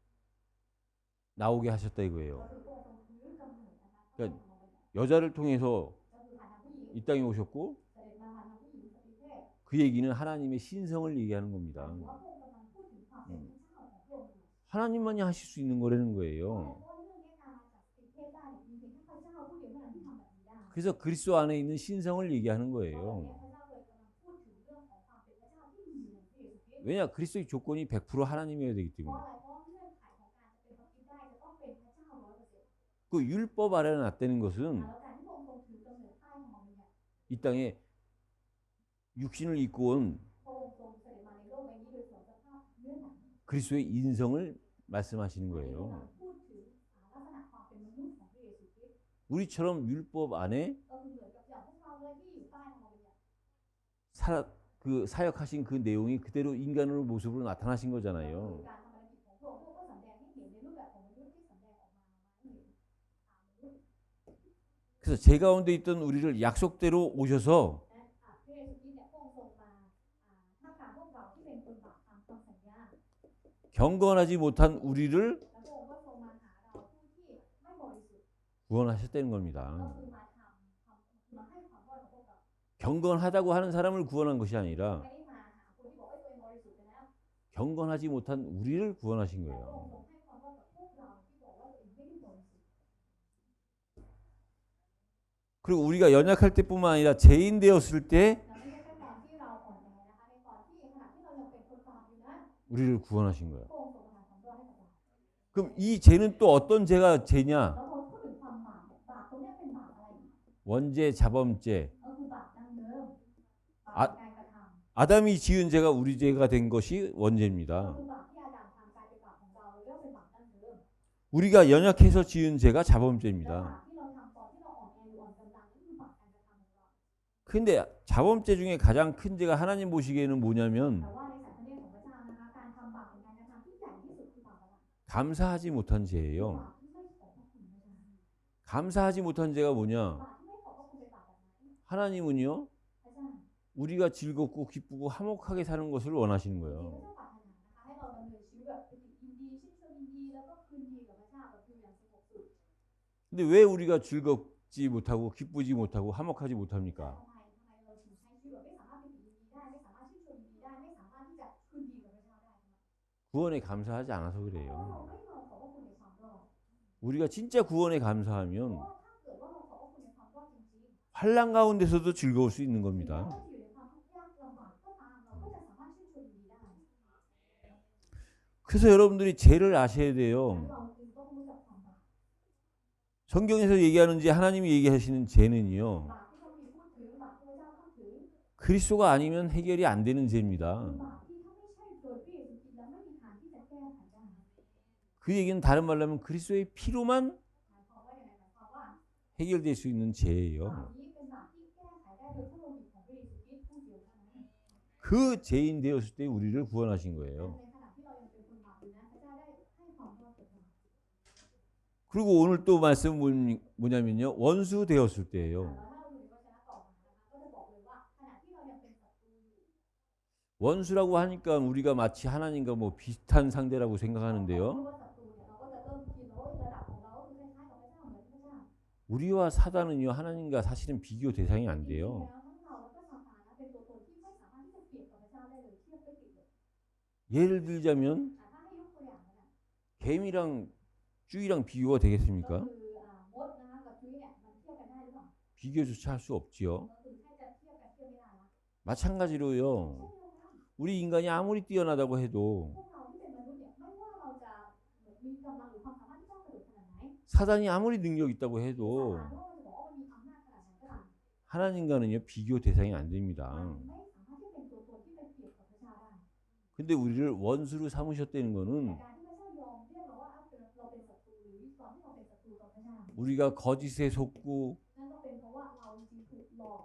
나오게 하셨다 ก็ 이거예요. คือพระองค์ทรงถือกำเนิดนะคะ ก็ ใต้ธรรมบัญญัติ 여자를 통해서 ก็คือผ่านทางผู้หญิง 이 땅에 오셨고 เสด็จมาผ่านทางผู้หญิงสตรีเพศ 그 얘기는 하나님의 신성을 얘기하는 겁니다. หรือว่าพระองค์กำลังพูดถึงความเป็นพระเจ้าของพระองค์อยู่ 하나님만이 하실 수 있는 거라는 เพราะ 거예요. ว่าเรื่องนี้การมาจากสตรีเพศได้เนี่ยมีเพียงแค่พระเจ้าผู้เดียวเท่านั้นที่ทำแบบนี้ได้ 그래서 그리스도 안에 있는 신성을 얘기하는 เพราะแบบนี้ 거예요. พระเจ้าเลยกำลังพูดถึงเรื่องของความเป็นพระเจ้าที่มีอยู่ในพระเยซูคริสต์ 왜냐 그리스도의 조건이 100% 하나님이어야 되기 เพราะ 때문에. อะไรเพราะเงื่อนไขของการจะเป็นพระคริสต์ได้จะต้องเป็นพระเจ้า 100% 그 율법 아래 놨다는 것은 แล้วการที่พระองค์ทรงถือกำเนิดใต้ธรรมบัญญัติ 이 땅에 육신을 입고 온 พระองค์ทรงเสด็จมาในโลกใบนี้โดยสวมสภาพเนื้อหนัง 그리스도의 인성을 말씀하시는 กำลั 거예요. งพูดถึงลักษณะความเป็นมนุษย์ของพระเยซูคริสต์ 우리처럼 율법 안에 ก็คือเหมือนกับอย่างพวกเราเลยที่อยู่ใต้ธรรมบัญญัติ 그 사역하신 그 내용이 그대로 인간의 모습으로 나타나신 ก็คือ 거잖아요. การทำภารกิจของพระองค์ก็สำแดงให้เห็นในรูปแบบของมนุษย์ที่สำแดงออกมาให้เห็นมนุษย์ 그래서 제 가운데 있던 우리를 약속대로 오셔서 และพระเยซูคริสต์เนี่ยพระองค์ทรงมาท่ามกลางพวกเราที่เป็นคนบาปตาม 경건하지 못한 우리를 แล้วพระองค์ก็ทรงมาหาเราผู้ที่ไม่บริสุทธิ์ 구원하셨다는 ก็ 겁니다. คือมาให้ความรอดของพวกเรา 경건하다고 하는 사람을 구원한 것이 아니라 ไม่ได้มาหาคนที่บอกว่าตัวเองบริสุทธิ์ไปแล้ว 경건하지 못한 우리를 구원하신 แต่พระ 거예요. องค์ทรงให้ความรอดกับพวกเราที่บอกว่าตัวเองไม่ได้บริสุทธิ์ 그리고 우리가 연약할 때뿐만 아니라 죄인 되었을 때 และไม่ใช่แค่ตอนที่เราอ่อนแอนะคะในตอนที่ขณะที่เรายังเป็นคนบาปอยู่นะ 우리를 구원하신 거예요. พระองค์ทรงประทานความรอดให้กับเรา 그럼 이 죄는 또 어떤 죄가 죄냐? แล้วพอพูดถึงความบาปเนี่ยบาปตรงเนี้ยเป็นบาปอะไรอีก 원죄, 자범죄. ก็คือบาปดั้งเดิมบาป อ่ะ การกระทำ 아담이 지은 죄가 우리 죄가 된 것이 ก็ 원죄입니다. คือบาปที่อาดัมทำกลายเป็นบาปของเราเลยเรียกว่าเป็นบาปดั้งเดิม 우리가 연약해서 지은 죄가 และ 자범죄입니다. บาปที่เราทำตอนที่เราอ่อนแอหรืออ่อนกำลังนั่นคือบาปการกระทำของเรา 근데 자범죄 중에 가장 큰 죄가 하나님 보시기에는 뭐냐면 แต่ว่าในสายพระเนตรของพระเจ้านะคะการทำบาปเป็นการกระทำที่ใหญ่ที่สุดคือบาปอะไร 감사하지 못한 คื 죄예요. บาปที่ไม่ขอบพระคุณพระเจ้า 감사하지 못한 죄가 뭐냐? บาปที่ไม่ขอบพระคุณเป็นบาปแบบไหน 하나님은요, พระเจ้า 우리가 즐겁고 기쁘고 화목하게 사는 것을 원하시는 จริงๆพระ 거예요. เจ้าปรารถนานะคะให้เราดำเนินชีวิตแบบปิติยินดีชื่นชมยินดีแล้วก็คืนดีกับพระเจ้าแบบอยู่อย่างสงบสุข 근데 왜 우리가 즐겁지 못하고 기쁘지 못하고 화목하지 แต่ 못합니까? ทำไมเราถึงใช้ชีวิตแบบไม่สามารถปิติยินดีได้ไม่สามารถชื่นชมยินดีได้ไม่สามารถที่จะคืนดีกับพระเจ้าได้ 구원에 감사하지 않아서 เพราะเรา 그래요. ไม่ยอมขอบพระคุณในความรอด 우리가 진짜 구원에 เพราะ 감사하면 ว่าถ้าเกิดว่าเราขอบพระคุณในความรอดจริงๆ 환란 가운데서도 즐거울 수 있는 ถึงแม้ 겁니다. ว่าจะอยู่ในความทุกข์ยากลำบากก็ตามเราก็จะสามารถชื่นชมยินดีได้ 그래서 여러분들이 죄를 아셔야 ดังนั้น 돼요. เราจึงต้องรู้จักความบาป 성경에서 얘기하는지 하나님이 얘기하시는 죄는요. บาปที่เขามีพูดถึงบาปที่พระเจ้าพูดถึง 그리스도가 아니면 해결이 안 되는 คือ 죄입니다. บาปที่ถ้าไม่ใช่โดยพระเยซูคริสต์แล้วไม่มีทางที่จะแก้ไขได้ 그 얘기는 다른 말로 하면 그리스도의 피로만 หมายความว่าอย่างไรหมายความว่า 해결될 수 있는 บา 죄예요. ปนี้เป็นบาปที่แก้ไขได้โดยพระโลหิตของพระเยซูคริสต์ผู้เดียวเท่านั้น 그 죄인 되었을 때 우리를 구원하신 ใน 거예요. ขณะที่เรายังเป็นคนบาปอยู่นะพระเจ้าได้ให้ความรอดกับเรา 그리고 오늘 또 말씀은 뭐냐면요. 원수 되었을 แต่ 때예요. ถ้าเราอยู่ในวจนะต่อมานะคะก็จะบอกเลยว่าขณะที่เรายังเป็นศัตรูอยู่ 원수라고 하니까 우리가 마치 하나님과 뭐 비슷한 상대라고 เพราะ 생각하는데요. ว่าศัตรูเนี่ยเราก็จะเริ่มคิดว่าระดับของเราก็คือคล้ายๆกับพระเจ้าเหมือนพระเจ้า 우리와 사단은요. 하나님과 사실은 비교 대상이 안 จริงๆ 돼요. แล้วทั้งเราแล้วก็ซาตานนะเป็นตัวตนที่ไม่สามารถที่จะเปรียบกับพระเจ้าได้เลยเทียบไม่ติดเลย 예를 들자면 แต่ถ้าให้ยกตัวอย่างนะ 개미랑 쭈이랑 비교가 ก็ 되겠습니까? คือมดนะคะกับจุ้ยเนี่ยมันเทียบกันได้หรือเปล่า 비교조차 할 수 없지요. ก็คือแค่จะเทียบกันเทียบไม่ได้ละ 마찬가지로요. เช่นเดียวกัน 우리 인간이 아무리 뛰어나다고 해도 พวกเราที่เป็นมนุษย์เนี่ยไม่ว่าเราจะมีกำลังหรือความสามารถที่ก้าวกระโดดขนาดไหน 사단이 아무리 능력 있다고 ซา 해도 ตานไม่ว่าจะบอกว่ามันมีอำนาจขนาดไหนก็ตาม 하나님과는요 비교 대상이 안 มัน 됩니다. ไม่สามารถที่เป็นตัวตนที่เป็นเปรียบกับพระเจ้าได้ 근데 우리를 원수로 삼으셨다는 แต่ 거는 การที่พระเจ้ายอมเรียกเราว่าเราเป็นศัตรูหรือตอนที่เราเป็นศัตรูกับพระเจ้า 우리가 거짓에 속고 นั่นก็เป็นเพราะว่าเราจริงๆถูกหลอก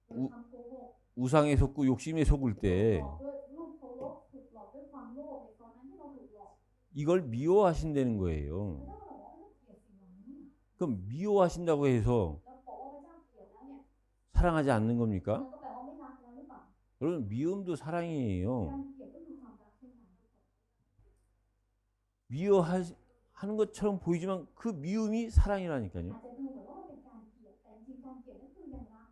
โดยคำโกหก 우상에 속고 욕심에 속을 ห 때 ลอกด้วยรูปเคารพถูกหลอกด้วยความโลภในตอนนั้นที่เราถูกหลอก 이걸 미워하신다는 พระ 거예요. เจ้าก็บอกว่าเกลียดสิ่งเหล่านี้ 그럼 미워하신다고 해서 แล้วบอกว่าพระเจ้าเกลียดแล้วเนี่ย 사랑하지 않는 นั่น 겁니까? ก็แปลว่าไม่รักเราหรือเปล่า 여러분 미움도 사랑이에요. การเกลียดก็คือความรักเช่นกัน 미워하는 것처럼 보이지만 그 미움이 사랑이라니까요. อาจจะดูเหมือนว่ามันเป็นการเกลียดแต่จริงๆการเกลียดนั่นคือยังรัก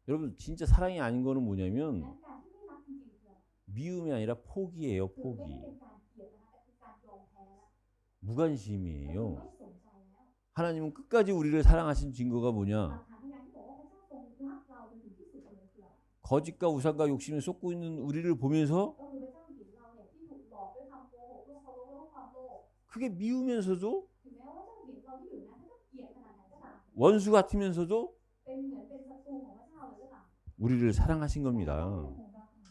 여러분 진짜 사랑이 아닌 거는 งั้ 뭐냐면 นการที่ไม่รักจริงๆคือ 미움이 아니라 포기예요. คือไม่ได้ 포기. เป็นการเกลียดนะคะแต่คือการยอมแพ้แล้ว 무관심이에요. ไม่สนใจแล้ว 하나님은 끝까지 우리를 사랑하신 증거가 หลัก 뭐냐? ฐานในการที่บอกว่าพระเจ้าทรงรักเราจนถึงที่สุดเลยคืออะไร 거짓과 우상과 욕심에 쏟고 있는 우리를 보면서 ก็คือพระเจ้าเห็นเราเนี่ยที่ถูกหลอกด้วยคำโกหกด้วยความโลภด้วยความโลภ 그게 미우면서도 ถึงแม้ว่าพระเจ้าเห็นเราที่อยู่นั้นพระเจ้าเกลียดขนาดไหนก็ตาม 원수 같으면서도 เป็นเหมือนเป็นศัตรูของพระเจ้าเลยก็ตาม 우리를 사랑하신 겁니다. พระเจ้าทรงรักเรา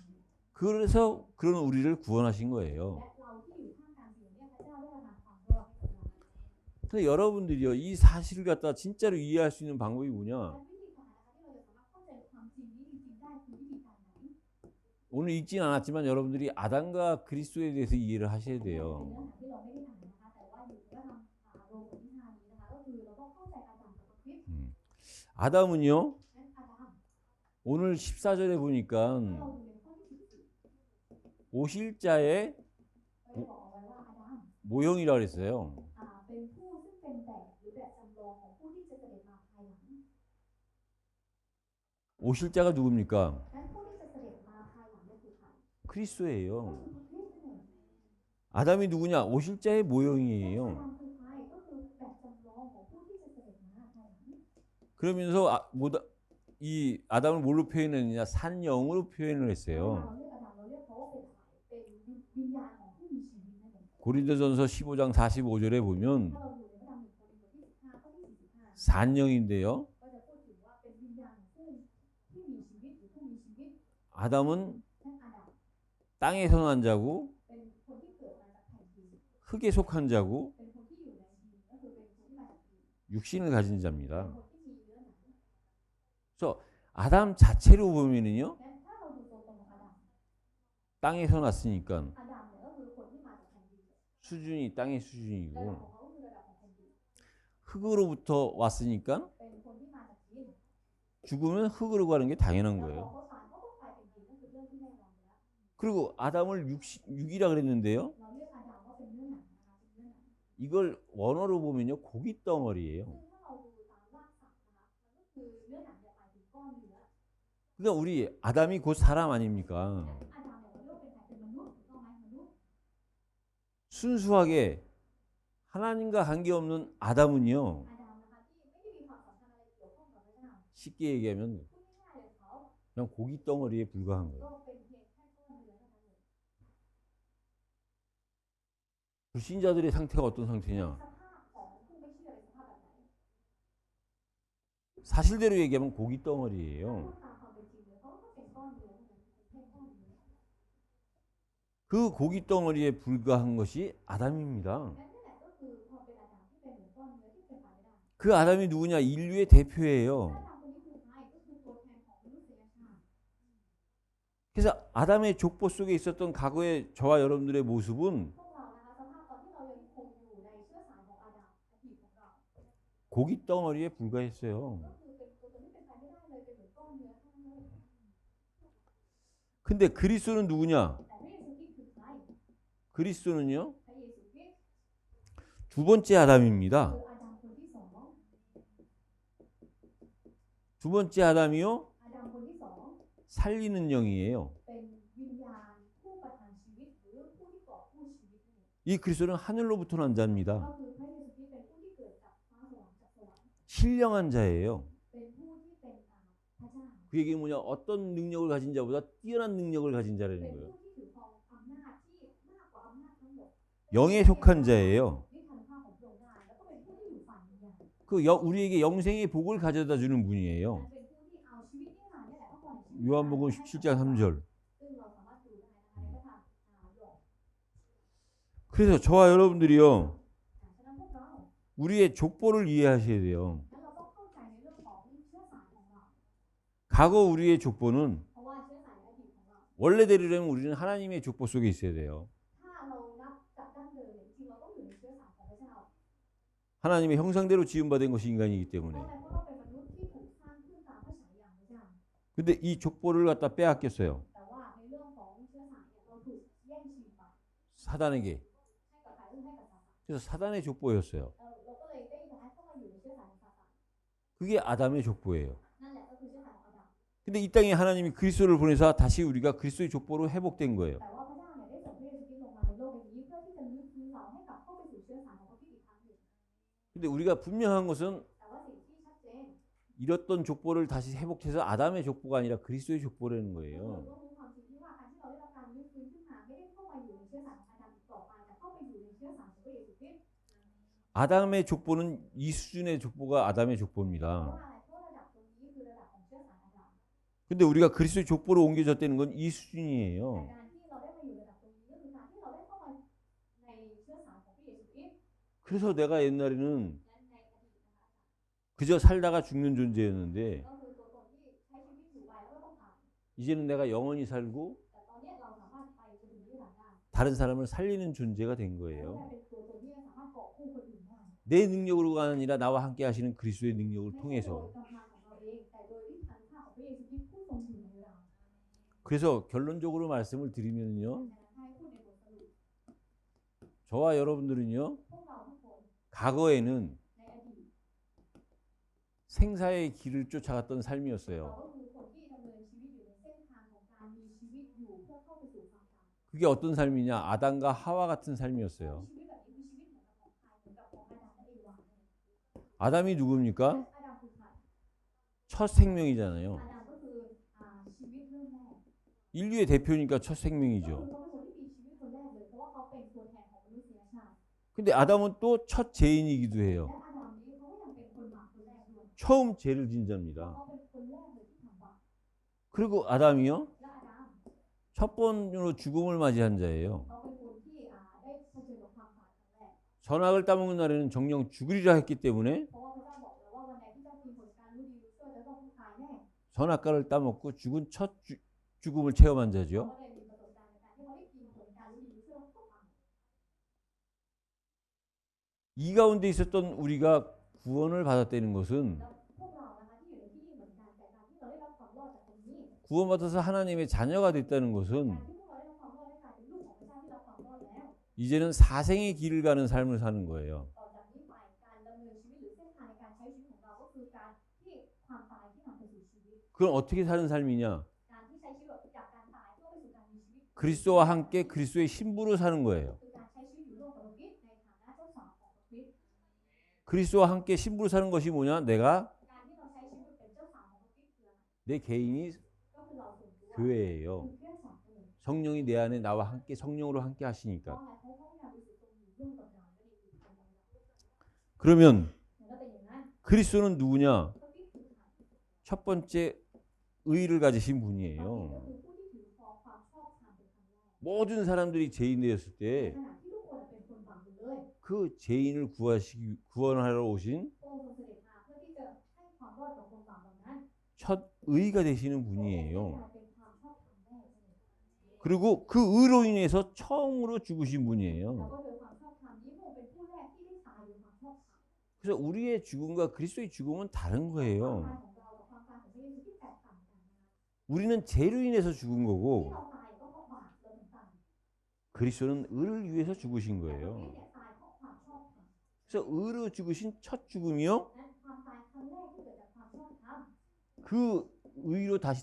그래서 그런 우리를 구원하신 และ 거예요. เราที่อยู่ท่ามกลางสิ่งนี้พระเจ้าได้ประทานความรอดให้กับเรา 근데 여러분들이요, 이 사실을 갖다 진짜로 이해할 수 있는 방법이 และ 뭐냐? วิธีการนะคะที่เราจะสามารถเข้าใจความจริงนี้จริงๆได้คือวิธีการไหน 오늘 읽진 않았지만 여러분들이 아담과 그리스도에 대해서 이해를 하셔야 เป็นเนื้อ 돼요. หาที่เราไม่ได้อ่านนะคะแต่ว่าอยู่ก็ทำโรงบทนิทานนี้นะคะก็คือเราต้องเข้าใจอาดัมกับพระคริสต์ 아담은요, นั้นอาดัม 오늘 14절에 보니까 ถ้าเราดูในข้อที่14 오실자의 ก็ได้บอกเอาไว้ว่าอาดัม 모형이라 그랬어요. เป็นผู้ซึ่งเป็นแบบหรือแบบจำลองของผู้ที่จะเสด็จมาภายหลัง 오실 자가 누굽니까? นั้นผู้ที่จะเสด็จมาภายหลังนั่นคือใคร 그리스도예요. ก็คือพระคริสต์นั่นเอง 아담이 누구냐? 오실 자의 และอา 모형이에요. ดัมคือใครก็คือแบบจำลองของผู้ที่จะเสด็จมาภายหลัง 그러면서 이 아담을 뭘로 표현했느냐? 산영으로 표현을 เรา 했어요. เรียกอาดัมเราเรียกเขาว่าเป็นอะไรเป็นวิญญาณของผู้มีชีวิตนั่นเอง 고린도전서 15장 45절에 보면 ถ้าเราอยู่ในพระธรรมหนึ่งโครินธ์บทที่15ข้อที่45 산영인데요. ก็จะพูดถึงว่าเป็นวิญญาณของผู้ที่มีชีวิตหรือผู้มีชีวิต 아담은 นั่นอาดัม 땅에서 난 자고 เป็นคนที่เกิดมาจากแผ่นดิน 흙에 속한 자고 เป็นคนที่อยู่ในดินก็คือเป็นคนที่มาจากดิน 육신을 가진 เป็น 자입니다. คนที่มีเนื้อหนัง 그래서 아담 자체로 보면은요. งั้นถ้าเราดูตัวตนของอาดัม 땅에서 났으니까 อาดัมเนี่ยก็คือคนที่มาจากแผ่นดิน 수준이 땅의 ระดับ 수준이고 ของเขาคือระดับของแผ่นดิน 흙으로부터 왔으니까 เป็นคนที่มาจากดิน 죽으면 흙으로 가는 게 당연한 แล้วพอ 거예요. เขาตายเขาก็กลายเป็นดินนั่นคือเรื่องที่แน่นอนอยู่แล้ว 그리고 아담을 육이라 그랬는데요. เราเรียกอาดัมว่าเป็นเนื้อหนังนะคะเป็นเนื้อหนัง 이걸 원어로 보면요. 고기 덩어리예요. ซึ่งถ้าเราดูตามรากศัพท์นะคะมันก็คือเนื้อหนังเนี่ยหมายถึงก้อนเนื้อ 그러니까 우리 아담이 곧 사람 아닙니까? อาดัมเนี่ยเราเรียกว่าเป็นใครเป็นมนุษย์ถูกต้องไหมมนุษย์ 순수하게 하나님과 관계없는 아담은요. อาดัมนะคะที่ไม่ได้มีความสัมพันธ์อะไรเกี่ยวข้องกับพระเจ้า 쉽게 얘기하면 พูดง่ายๆเลยเขา 그냥 고기 덩어리에 불과한 ก็ 거예요. เป็นเพียงแค่ก้อนเนื้อเท่านั้นเอง 불신자들의 상태가 어떤 상태냐? สภาพของผู้ไม่เชื่อเป็นสภาพแบบไหน 사실대로 얘기하면 고기 พูด 덩어리예요. ตามความเป็นจริงเลยเขาก็เป็นก้อนเนื้อเท่านั้นเป็นแค่ก้อนเนื้อ 그 고기 덩어리에 불과한 것이 아담입니다. นั่นแหละก็คือพอเป็นอาดัมที่เป็นเหมือนก้อนเนื้อที่เป็นไปไม่ได้ 그 아담이 누구냐? 인류의 대표예요. ถ้าอาดัมคนนี้คือใครก็คือตัวแทนของมนุษยชาติ 그래서 아담의 족보 속에 있었던 과거의 저와 여러분들의 모습은 พวกเรานะคะสภาพตอนที่เรายังคงอยู่ในเชื้อสายของอาดัมอดีตของเรา 고기 덩어리에 불과했어요. ก็คือเป็นตัวตนที่เป็นไปไม่ได้เลยเป็นเหมือนก้อนเนื้อเท่านั้นเลย 근데 그리스도는 누구냐? แต่พระเยซูคริสต์คือใคร 그리스도는요. พระเยซูคริสต์ 두 번째 아담입니다. คืออาดัมคนที่สอง 두 번째 아담이요. อาดัมคนที่สอง 살리는 영이에요. เป็นวิญญาณผู้ประทานชีวิตหรือผู้ที่ก่อผู้ชีวิตนั่นเอง 이 그리스도는 하늘로부터 난 ก็ 자입니다. คือพระเยซูคริสต์เป็นผู้ที่เกิดจากฟ้าสวรรค์จากสวรรค์ 신령한 자예요. เป็นผู้ที่เป็นพระเจ้า 그 얘기는 뭐냐? 어떤 능력을 가진 자보다 뛰어난 능력을 가진 เป็น 자라는 ผู้ 거예요. ที่ถือครองอำนาจที่มากกว่าอำนาจทั้งหมด 영에 속한 자예요. นิทานภาพของพระองค์ได้แล้วก็เป็นผู้ที่อยู่ฝ่ายวิญญาณ 우리에게 영생의 복을 가져다 주는 และ 분이에요. เป็นผู้ที่เอาชีวิตนิรันดร์นี่แหละเข้ามาในชีวิต 요한복음 17장 3절. ซึ่งเราสามารถดูได้นะคะในพระธรรมโยม 그래서 저와 여러분들이요. ฉะนั้นพวกเรา 우리의 족보를 이해하셔야 돼요. งั้นเราต้องเข้าใจในเรื่องของเชื้อสายของเรา 과거 우리의 족보는 เพราะว่าเชื้อสายในอดีตของเรา 원래대로라면 우리는 하나님의 족보 속에 있어야 돼요. ถ้าเรานับจากดั้งเดิมเนี่ยจริงๆเราต้องอยู่ในเชื้อสายของพระเจ้า 하나님의 형상대로 지음받은 것이 인간이기 เพ 때문에. ราะอะไรเพราะเราเป็นมนุษย์ที่ถูกสร้างขึ้นตามพระฉายาของพระเจ้า 근데 이 족보를 갖다 빼앗겼어요. แต่ว่าในเรื่องของเชื้อสายเนี่ยเราถูกแย่งชิงไป 사단에게. ให้กับใครให้กับซาตาน 그래서 사단의 족보였어요. เราก็เลยได้ย้ายเข้ามาอยู่ในเชื้อสายของซาตาน 그게 아담의 족보예요. นั่นแหละก็คือเชื้อสายของอาดัม 근데 이 땅에 하나님이 그리스도를 보내서 다시 우리가 그리스도의 족보로 회복된 거예요. แต่ว่าพระเจ้าเนี่ยได้ส่งพระเยซูคริสต์ลงมาในโลกใบนี้เพื่อที่จะลื้อฟื้นเราให้กลับเข้าไปสู่เชื้อสายของพระคริสต์อีกครั้งหนึ่ง 근데 우리가 분명한 것은 แต่ว่าสิ่งที่ชัดเจน 잃었던 족보를 다시 회복해서 아담의 족보가 아니라 그리스도의 족보라는 ก็คือ 거예요. ต้องรู้ความจริงที่ว่าการที่เราได้รับการลื้อฟื้นขึ้นมาไม่ได้เข้ามาอยู่ในเชื้อสายของอาดัมอีกต่อไปแต่เข้าไปอยู่ในเชื้อสายของพระเยซูคริสต์ 아담의 족보는 이 수준의 족보가 아담의 เพราะ 족보입니다. ว่าอะไรเพราะระดับตรงนี้คือระดับของเชื้อสายอาดัม 근데 우리가 그리스도의 족보로 옮겨졌다는 건 이 แต่ 수준이에요. การที่เราได้มาอยู่ระดับตรงนี้ก็คือการที่เราได้เข้ามาในเชื้อสายของพระเยซูคริสต์ 그래서 내가 옛날에는 และในอดีตนะคะ 그저 살다가 죽는 존재였는데 ก็คือตัวตนที่ใช้ชีวิตอยู่ไปแล้วก็ต้องตาย 이제는 내가 영원히 살고 แต่ตอนนี้เราสามารถไปจนถึงนิรันดร์ได้ 다른 사람을 살리는 존재가 된 แล้ว 거예요. เป็นตัวตนที่สามารถเกาะคู่คนอื่นได้ 내 능력으로가 아니라 나와 함께 하시는 그리스도의 능력을 ไม่ใช่โดย 통해서 กำลังของเราเองแต่โดยฤทธานุภาพของพระเยซูคริสต์ผู้ทรงอยู่ในเรา 그래서 결론적으로 말씀을 드리면요. ฉะนั้นให้พูดในบทสรุป 저와 여러분들은요, พวกเราทุกคน 과거에는 ในอดีต 생사의 길을 쫓아갔던 เรา 삶이었어요. ก็คือคนที่ดำเนินชีวิตอยู่ในเส้นทางของการมีชีวิตอยู่เพื่อเข้าไปสู่ความตาย 그게 어떤 삶이냐? 아담과 하와 같은 ชี 삶이었어요. วิตแบบนี้คือชีวิตเหมือนกับของใครเหมือนกับของอาดัมและเอวา 아담이 누굽니까? อาดัมคือใคร 첫 생명이잖아요. อาดัมก็คือชีวิตเริ่มแรก 인류의 대표니까 첫 ก็คือ 생명이죠. เขาเป็นคนที่มีชีวิตคนแรกเลยเพราะว่าเขาเป็นตัวแทนของมนุษยชาติ 근데 아담은 또 첫 죄인이기도 และ 해요. อาดัมนี้เขาก็ยังเป็นคนบาปคนแรกด้วย 처음 죄를 진 เพราะ 자입니다. เขาเป็นคนแรกเลยที่ทำบาป 그리고 아담이요, และอาดัม 첫 번으로 죽음을 맞이한 자예요. เขาเป็นคนที่ได้เผชิญกับความตายครั้งแรก 선악을 따먹는 날에는 정령 죽으리라 했기 때문에 เพราะว่าพระเจ้าบอกแล้วว่าวันใดที่เจ้ากินผลการรู้ดีรู้ชั่วจะต้องตายแน่ 선악과를 따먹고 죽은 첫 죽음을 체험한 เขา 자죠. ก็เลยมีประสบการณ์ในการที่เขาได้กินผลการรู้ดีรู้ชั่วแล้วก็ตาย 이 가운데 있었던 우리가 구원을 받았다는 것은 แล้วพวกเรานะคะที่อยู่ในที่นี่เหมือนกันแต่การที่เราได้รับความรอดจากตรงนี้ 구원받아서 하나님의 자녀가 됐다는 การ 것은 ที่พวกเราได้รับความรอดและกลายเป็นลูกของพระเจ้าที่รับความรอดแล้ว 이제는 사생의 길을 가는 삶을 사는 거예요. ต่อจากนี้ไปการดำเนินชีวิตหรือเส้นทางในการใช้ชีวิตของเราก็คือการที่ความตายที่นำไปสู่ชีวิต 그건 어떻게 사는 삶이냐? การที่ใช้ชีวิตจากการตายเพื่อไปสู่การมีชีวิต 그리스도와 함께 그리스도의 신부로 사는 거예요. คือการใช้ชีวิตอยู่ร่วมกับพระคริสต์ในฐานะเจ้าสาวของพระคริสต์ 그리스도와 함께 신부로 사는 것이 뭐냐? 내가 การที่เราใช้ชีวิตเป็นเจ้าสาวของพระคริสต์คืออะไร 내 개인이 ก็คือเราส่วนตัว 교회예요. คือเครื่องจักรเอง 성령이 내 안에 나와 함께 성령으로 함께 เพราะ 하시니까. อะไรเพราะพระวิญญาณบริสุทธิ์ทรงอยู่ร่วมกับเราและอยู่ภายในเรา 그러면 มันก็เป็นอย่างนั้น 그리스도는 누구냐? พระคริสต์คือใคร 첫 번째 의를 가지신 พระคริสต์ 분이에요. ก็คือผู้ที่ถือครองความชอบธรรมเป็นครั้งแรก 모든 사람들이 죄인 되었을 ใน 때 ขณะที่ทุกคนเป็นคนบาปอยู่เลย 그 죄인을 구원하러 오신 พระองค์ทรงเสด็จมาเพื่อที่จะให้ความรอดของคนบาปเหล่านั้น 첫 의가 되시는 พระองค์ได้ 분이에요. กลายเป็นความชอบธรรมแรกเลย 그리고 그 의로 인해서 처음으로 죽으신 แล้ว 분이에요. ก็โดยความชอบธรรมนี้พระองค์เป็นผู้แรกที่ได้ตายโดยความชอบธรรม 그래서 우리의 죽음과 그리스도의 죽음은 다른 ความ 거예요. ตายของเรากับความตายของพระเยซูที่แตกต่างกันนะคะ 우리는 죄로 인해서 죽은 ที่ 거고 เราตายก็เพราะบาปเราถึงตาย 그리스도는 의를 위해서 죽으신 แต่พระคริสต์ 거예요. เนี่ยตายเพราะความชอบธรรม 그래서 의로 죽으신 첫 죽음이요. นั้นความตายครั้งแรกที่เกิดจากความชอบธรรม 그 의로 다시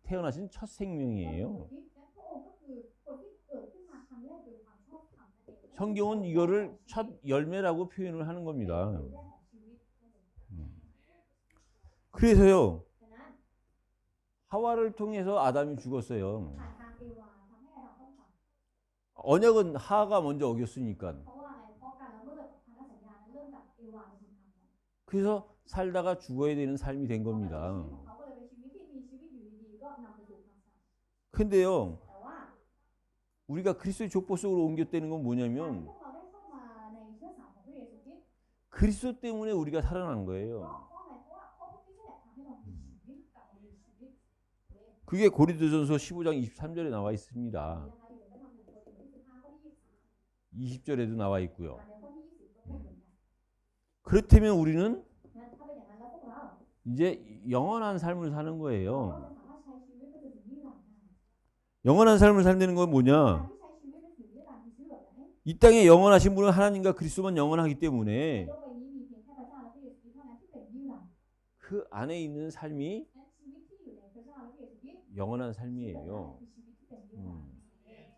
태어나신 첫 ก็คือ 생명이에요. พระคริสต์และพระองค์ก็คือคนที่เกิดขึ้นมาครั้งแรกโดยความชอบธรรมนั่นเอง 성경은 이거를 첫 열매라고 표현을 하는 เป็น 겁니다. ผลแรกของชีวิตนั่นเอง 그래서요, ฉะนั้น 하와를 통해서 아담이 죽었어요. ผ่านทางเอวาทำให้อาดัมต้องตาย 언약은 하가 먼저 어겼으니까. เพราะว่าอะไรเพราะการละเมิดพันธสัญญานั้นเริ่มจากเอวาเป็นคนทำก่อน 그래서 살다가 죽어야 되는 삶이 된 ชีวิต 겁니다. ของเขาก็เลยเป็นชีวิตที่มีชีวิตอยู่ดีๆก็นำไปสู่ความตาย 근데요, แต่ว่า 우리가 그리스도의 족보 속으로 옮겼다는 건 การที่ 뭐냐면 พวกเราได้เข้ามาในเชื้อสายของพระเยซูคริสต์ 그리스도 때문에 우리가 살아난 ก็ 거예요. เพราะอะไรเพราะว่าพระคริสต์นี่แหละทำให้เรามีชีวิตกลับมามีชีวิต 그게 고린도전서 15장 23절에 나와 있습니다. นะคะอยู่ในพระธรรมหนึ่งโครินธ์บทที่15ข้อที่23 20절에도 나와 있고요. ในข้อที่20ก็พูดเหมือนกัน 그렇다면 우리는 งั้นถ้าเป็นอย่างนั้นแล้วพวกเรา 이제 영원한 삶을 사는 เราก็ 거예요. จะสามารถใช้ชีวิตไปจนถึงนิรันดร์ได้ 영원한 삶을 산다는 건 การ 뭐냐? ที่ใช้ชีวิตไปถึงนิรันดร์คือชื่อแบบไหน 이 땅에 영원하신 분은 하나님과 그리스도만 영원하기 ใน 때문에 โลกใบนี้มีเพียงแค่พระเจ้าและพระเยซูคริสต์เท่านั้นที่เป็นนิรันดร์ 그 안에 있는 삶이 นั้นชีวิตที่อยู่ในพระเจ้าและพระเยซูคริสต์ 영원한 แบบนั้น 삶이에요. คือชีวิตที่เป็นนิรันดร์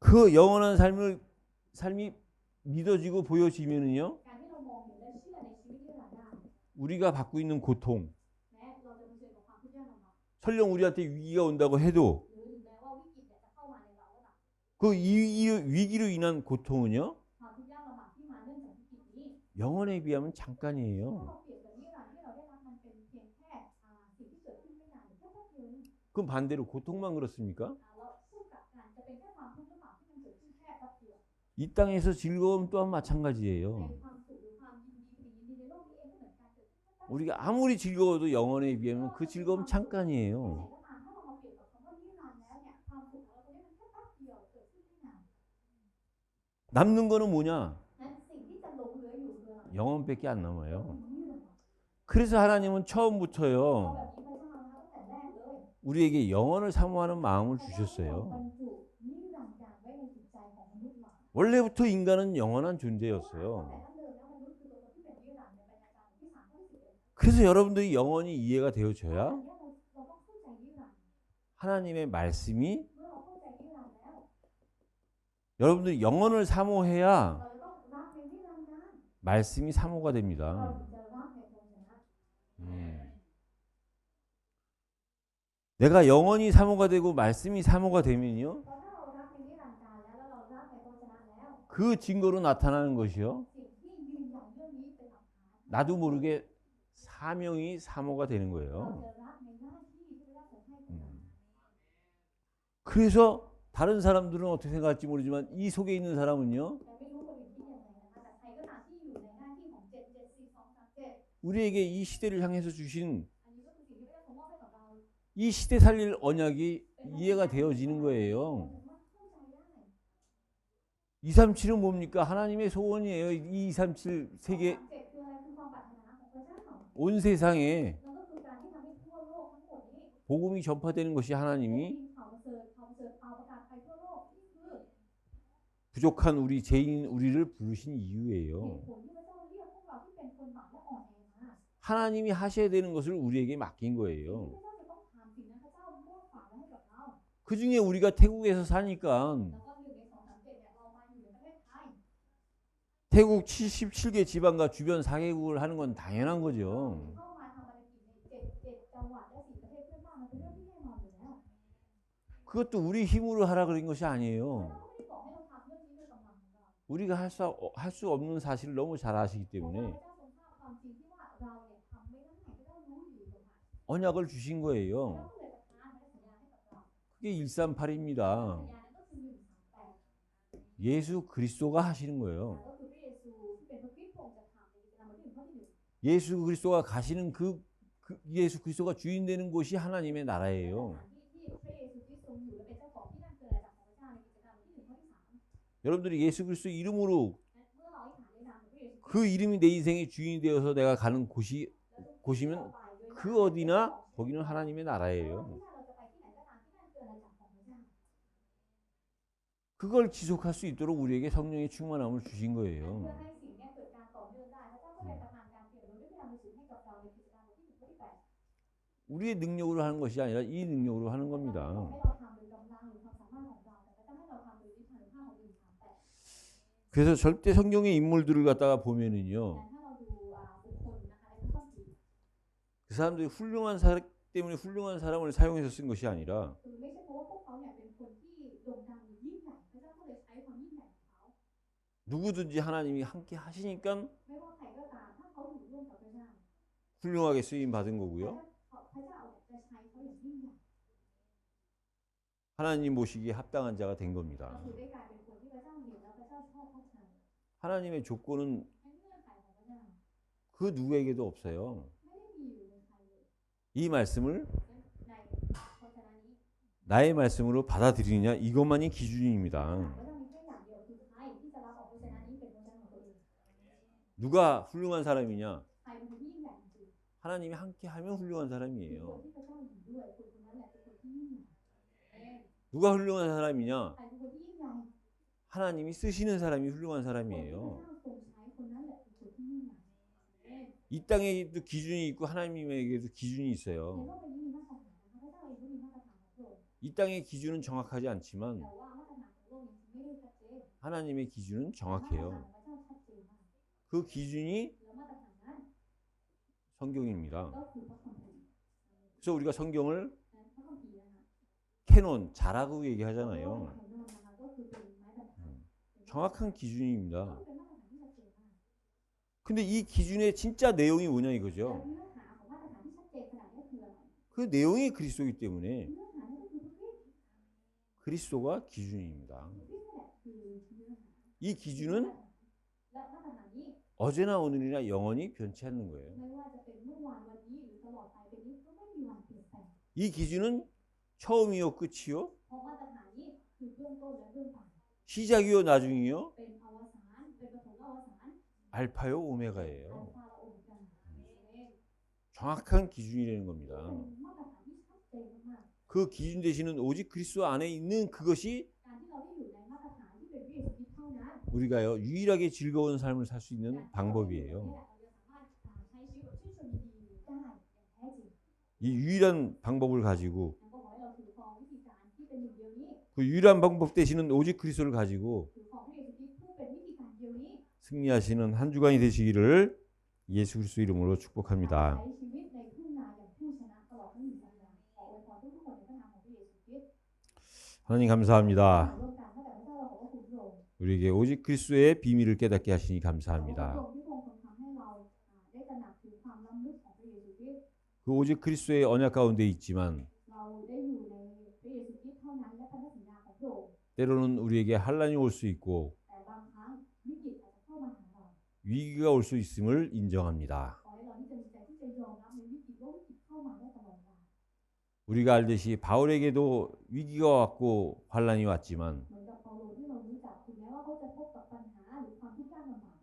그 영원한 삶이 믿어지고 보여지면은요, การที่เรามองเห็นและเชื่อในชีวิตนิรันดร์ได้ 우리가 받고 있는 고통, แม้เราจะเผชิญกับความทุกข์ยากลำบาก 설령 우리한테 위기가 온다고 해도 หรือถึงแม้ว่าวิกฤตเนี่ยจะเข้ามาในเราก็ตาม 그 위기로 인한 고통은요, ความทุกข์ยากลำบากที่มาเนื่องจากวิกฤตนี้ 영원에 비하면 ถ้า 잠깐이에요. เราเปรียบกับนิรันดร์ที่เราได้รับมันเป็นเพียงแค่สิ่งที่เกิดขึ้นไม่นานหรือแค่แป๊บเดียวเอง 그럼 반대로 고통만 그렇습니까? แล้วพูดกลับกันจะเป็นแค่ความทุกข์หรือเปล่าที่มันเกิดขึ้นแค่แป๊บเดียว 이 땅에서 즐거움 또한 ใน 마찬가지예요. ความสุขหรือความยินดีในโลกนี้เองก็เหมือนกันเกิดขึ้นแค่แป๊บเดียว 우리가 아무리 즐거워도 영원에 비하면 그 즐거움 ที่ไหน 잠깐이에요. ก็ตามถ้าเรามาเปรียบกับคำว่านิรันดร์แล้วเนี่ยความสุขของเราตรงนี้มันแค่แป๊บเดียวเกิดขึ้นไม่นาน 남는 거는 뭐냐? นั้นสิ่งที่จะหลงเหลืออยู่คืออะไร 영혼밖에 안 남아요. นิรันดร์ 그래서 하나님은 เพราะ 처음부터요, แบบนี้พระเจ้านะคะตั้งแต่แรกเลย 우리에게 영혼을 사모하는 마음을 พระเจ้าทรง 주셨어요. บรรจุนิรันดร์ไว้ในจิตใจของมนุษย์เรา 원래부터 인간은 영원한 ตั้งแต่ 존재였어요. ดั้งเดิมแล้วมนุษย์คือตัวตนที่เป็นนิรันดร์ในบรรยากาศที่3ข้อที่11 그래서 여러분들이 영원히 이해가 อัน 되어져야 เนี้ยเราต้องเข้าใจนิรันดร์ 하나님의 말씀이 เมื่อเราเข้าใจนิรันดร์แล้ว 여러분들이 영혼을 사모해야 เราจะต้องรักในนิรันดร์ 말씀이 사모가 เรา 됩니다. ถึงจะรักในพระวจนะ 내가 영혼이 사모가 되고 말씀이 사모가 되면요. เพราะถ้าเรารักในนิรันดร์การแล้วเรารักในพระวจนะแล้ว 그 증거로 나타나는 것이요. สิ่งที่ยืนยันเรื่องนี้เป็นหลักฐาน 나도 모르게 사명이 사모가 되는 เรา 거예요. จะรักในหน้าที่ที่พระเจ้าทรงให้กับเรา 그래서 다른 사람들은 어떻게 생각할지 모르지만 이 속에 있는 사람은요. แต่ไม่รู้คนอื่นคิดยังไงนะคะแต่ใครก็ตามที่อยู่ในหน้าที่ของ7 7 4 2 3 7 우리에게 이 시대를 향해서 주신 อันนี้ก็คือสิ่งที่พระเจ้าทรงมอบให้กับเรา 이 시대 살릴 언약이 이해가 되어지는 거예요. เราสามารถเข้าใจได้ 237은 뭡니까? 하나님의 소원이에요. 이 237 세계 7คืออะไรคือความปรารถนาของพระเจ้า 온 세상에 นั่นก็คือการที่ทำให้ทั่วโลกทั้งหมดนี้ 복음이 전파되는 것이 ได้ 하나님이 ยินข่าวประเสริฐข่าวประกาศไปทั่วโลกนี่คือ 부족한 우리 죄인 우리를 부르신 เหตุ 이유예요. ผลที่พระเจ้าเรียกพวกเราที่เป็นคนบาปและอ่อนแอมา 하나님이 하셔야 되는 것을 우리에게 맡긴 สิ่งที่ 거예요. พระเจ้าจะต้องทำสิ่งนั้นพระเจ้ามอบฝากไว้ให้กับเรา 그 중에 우리가 태국에서 사니까 แล้วก็1ใน2 3 7เนี่ยเรามาอยู่ในประเทศไทย 태국 77개 지방과 주변 4개국을 하는 건 당연한 거죠. เข้ามาทำภารกิจใน7จังหวัดและ4ประเทศเพื่อนบ้านมันเป็นเรื่องที่แน่นอนอยู่แล้ว 그것도 우리 힘으로 하라 그런 것이 พระ 아니에요. เจ้าก็ไม่ได้บอกให้เราทำเรื่องนี้ด้วยกำลังของเรา 우리가 할 수 없는 사실을 너무 잘 아시기 เพราะว่า 때문에 พระเจ้าทรงทราบความจริงที่ว่าเราเนี่ยทำไม่ได้พระเจ้ารู้อยู่ตรงนั้น 언약을 주신 พระ 거예요. เจ้าก็เลยประทานสัญญาให้กับเรา 그게 138입니다. สัญญานั้นก็คือ138 예수 그리스도가 하시는 거예요. ก็คือพระเยซูที่เป็นพระคริสต์พระองค์จะทำในกิจกรรมบทที่1ข้อที่ 예수 그리스도가 가시는 그 예수 그리스도가 주인 되는 곳이 하나님의 1 나라예요. สถานที่ที่พระเยซูคริสต์ทรงอยู่และเป็นเจ้าของที่นั่นคืออาณาจักรของพระเจ้าในกิจกรรมบทที่1ข้อที่ 3 여러분들이 예수 그리스도 이름으로 เมื่อเราอธิษฐานในนามของพระเยซู 그 이름이 내 인생의 주인이 되어서 내가 가는 곳이면 그 어디나 거기는 하나님의 나라예요. 그걸 지속할 수 있도록 우리에게 성령의 충만함을 주신 거예요. 우리의 능력으로 하는 것이 아니라 이 능력으로 하는 겁니다. 그래서 절대 성경의 인물들을 갖다가 보면은요. 그 사람들이 훌륭한 사람 때문에 훌륭한 사람을 사용해서 쓴 것이 아니라 누구든지 하나님이 함께 하시니까 훌륭하게 쓰임 받은 거고요. 하나님 보시기에 합당한 자가 된 겁니다. 하나님의 조건은 그 누구에게도 없어요. 이 말씀을 나의 말씀으로 받아들이느냐 이것만이 기준입니다. 누가 훌륭한 사람이냐? 하나님이 함께하면 훌륭한 사람이에요. 누가 훌륭한 사람이냐? 하나님이 쓰시는 사람이 훌륭한 사람이에요. 이 땅에도 기준이 있고 하나님에게도 기준이 있어요. 이 땅의 기준은 정확하지 않지만 하나님의 기준은 정확해요. 그 기준이 성경입니다. 그래서 우리가 성경을 캐논, 자라고 얘기하잖아요. 정확한 기준입니다. 근데 이 기준의 진짜 내용이 뭐냐 이거죠. 그 내용이 그리스도이기 때문에 그리스도가 기준입니다. 이 기준은 어제나 오늘이나 영원히 변치 않는 거예요. 이 기준은 처음이요 끝이요 시작이요 나중이요 알파요 오메가예요. 정확한 기준이라는 겁니다. 그 기준 대신은 오직 그리스도 안에 있는 그것이 우리가요 유일하게 즐거운 삶을 살 수 있는 방법이에요. เราจะสามารถใช้ชีวิตแบบชื่นชมยินดีได้อย่างแท้จริง 이 유일한 방법을 가지고 แล้วก็ขอให้เราถือครองวิธีการที่เป็นหนึ่งเดียวนี้ 그 유일한 방법 되시는 오직 그리스도를 가지고 ถือครองพระเยซูคริสต์ผู้เป็นวิธีการเดียวนี้ 승리하시는 한 주간이 되시기를 예수 그리스도 이름으로 การ 축복합니다. ใช้ชีวิตในทุ่งนาอย่างผู้ชนะตลอดทั้งหนึ่งสัปดาห์ขออวยพรทุกๆคนในพระนามของพระเยซูคริสต์ 하나님 감사합니다. ร่วมกันตั้งแต่พระเจ้าเราขอบพระคุณพระองค์ 우리에게 오직 그리스도의 비밀을 깨닫게 하시니 ขอบพระ 감사합니다. องค์ที่พระองค์ทรงทำให้เราได้ตระหนักถึงความล้ำลึกของพระเยซูคริสต์ 그 오직 그리스도의 언약 가운데 있지만 เราได้อยู่ในพระเยซูคริสต์เท่านั้นและพันธสัญญาของพระองค์ 때로는 우리에게 환란이 올 수 있고 แต่บางครั้งวิกฤตอาจจะเข้ามาหาเรา 위기가 올 수 있음을 인정합니다. ขอให้เราที่จะมีใจที่จะยอมรับในวิกฤตว่าวิกฤตเข้ามาได้ตลอดเวลา 우리가 알듯이 바울에게도 위기가 왔고 환란이 왔지만 เหมือนกับเปาโลที่เรารู้จักถึงแม้ว่าเขาจะพบกับปัญหาหรือความทุกข์ยากลำบาก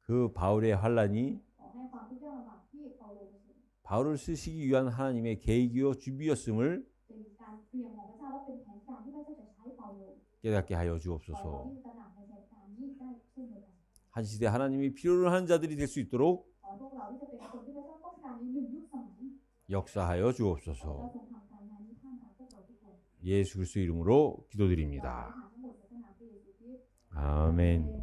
그 바울의 환란이 ขอให้ความทุกข์ยากลำบากที่เปาโลเผชิญ 바울을 쓰시기 위한 하나님의 계획이요 준비였음을 เป็นการเตรียมของพระเจ้าและเป็นแผนการที่พระเจ้าจะใช้เปาโล 깨닫게 하여 ขอให้เรา 주옵소서. ที่จะตระหนักในแผนการนี้ได้เช่นเดียวกัน 한 시대 하나님이 필요로 하는 자들이 될 수 있도록 ขอให้พวกเราที่จะเป็นคนที่พระเจ้าต้องการในหนึ่งยุคสมัย 역사하여 ขอให้พระเจ้า 주옵소서. ทรงทำการงานนี้ท่ามกลางพวกเราทุกคน 예수 그리스도 이름으로 ขอ 기도드립니다. ให้ทั้งหมดในพระนามพระเยซูคริสต์ 아멘.